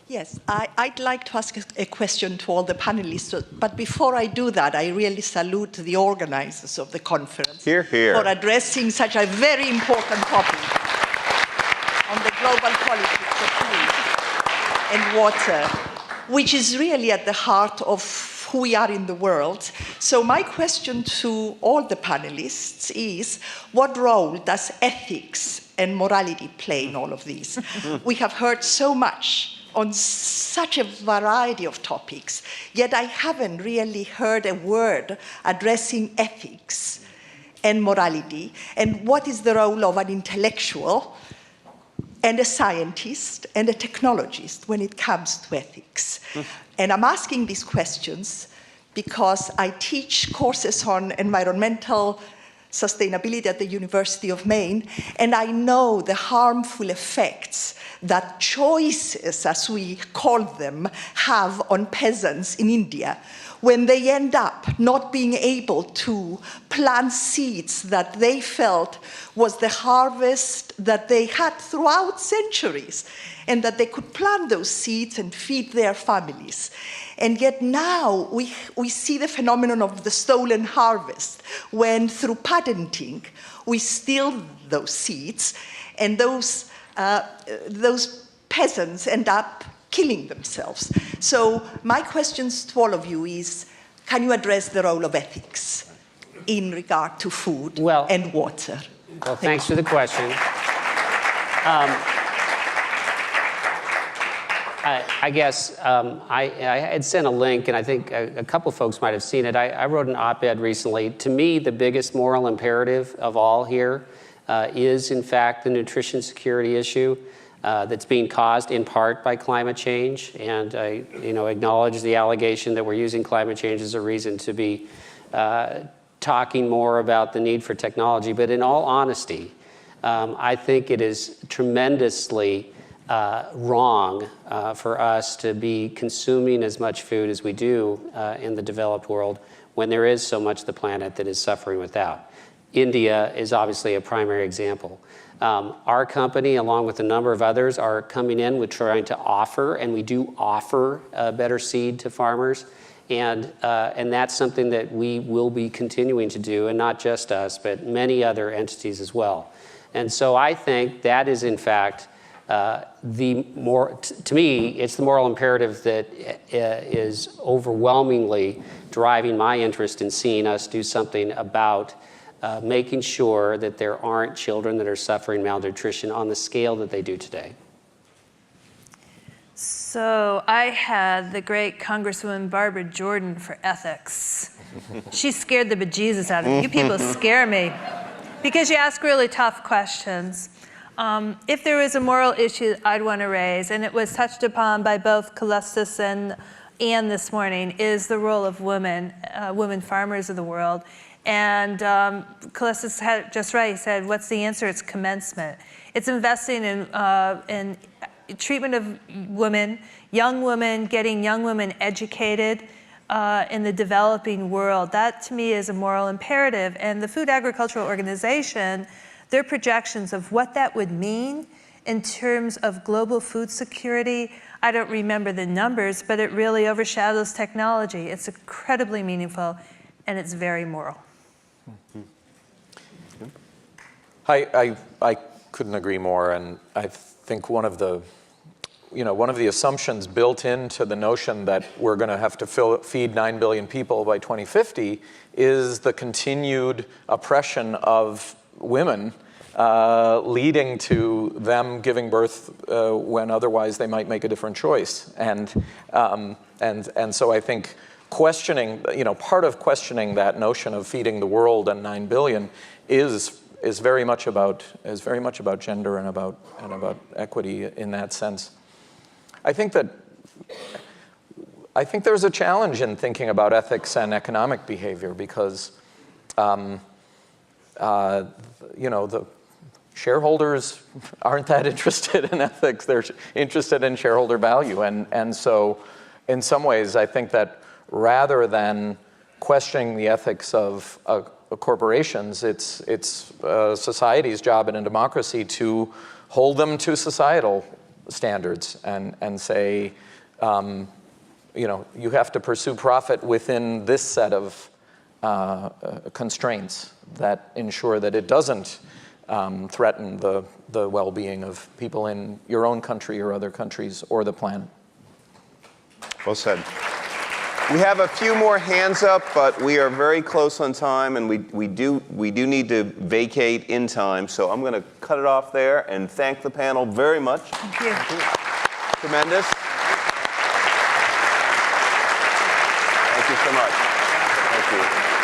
Yes, I'd like to ask a question to all the panelists, but before I do that, I really salute the organizers of the conference Here, here. for addressing such a very important topic on the global politics of food and water, which is really at the heart of who we are in the world. So my question to all the panelists is, what role does ethics and morality play in all of this? We have heard so much on such a variety of topics, yet I haven't really heard a word addressing ethics and morality, and what is the role of an intellectual and a scientist and a technologist when it comes to ethics. And I'm asking these questions because I teach courses on environmental sustainability at the University of Maine, and I know the harmful effects that choices, as we call them, have on peasants in India when they end up not being able to plant seeds that they felt was the harvest that they had throughout centuries, and that they could plant those seeds and feed their families. And yet now we see the phenomenon of the stolen harvest, when through patenting we steal those seeds, and those peasants end up killing themselves. So my questions to all of you is, can you address the role of ethics in regard to food and water? Well, thanks for the question. I guess I had sent a link, and I think a couple folks might have seen it. I wrote an op-ed recently. To me, the biggest moral imperative of all here is, in fact, the nutrition security issue that's being caused in part by climate change. And I acknowledge the allegation that we're using climate change as a reason to be talking more about the need for technology. But in all honesty, I think it is tremendously wrong for us to be consuming as much food as we do in the developed world when there is so much of the planet that is suffering without. India is obviously a primary example. Our company, along with a number of others, are coming in with trying to offer, and we do offer better seed to farmers. And that's something that we will be continuing to do, and not just us, but many other entities as well. And so I think that is, in fact, to me, it's the moral imperative that is overwhelmingly driving my interest in seeing us do something about making sure that there aren't children that are suffering malnutrition on the scale that they do today. So I had the great Congresswoman Barbara Jordan for ethics. She scared the bejesus out of me. You people scare me because you ask really tough questions. If there is a moral issue I'd want to raise, and it was touched upon by both Calestis and Anne this morning, is the role of women, women farmers of the world. And Calestis had it just right. He said, what's the answer? It's commencement. It's investing in treatment of women, young women, getting young women educated in the developing world. That, to me, is a moral imperative. And the Food Agricultural Organization, their projections of what that would mean in terms of global food security, I don't remember the numbers, but it really overshadows technology. It's incredibly meaningful, and it's very moral. I couldn't agree more, and I think one of the assumptions built into the notion that we're going to have to feed 9 billion people by 2050 is the continued oppression of women, leading to them giving birth when otherwise they might make a different choice. And so I think questioning, part of questioning that notion of feeding the world and 9 billion is very much about gender and about equity in that sense. I think there's a challenge in thinking about ethics and economic behavior because the shareholders aren't that interested in ethics. They're interested in shareholder value. And so in some ways, I think that rather than questioning the ethics of corporations. It's society's job in a democracy to hold them to societal standards and say, you have to pursue profit within this set of constraints that ensure that it doesn't threaten the well-being of people in your own country or other countries or the planet. Well said. We have a few more hands up, but we are very close on time, and we do need to vacate in time. So I'm going to cut it off there and thank the panel very much. Thank you. Tremendous. Thank you so much. Thank you.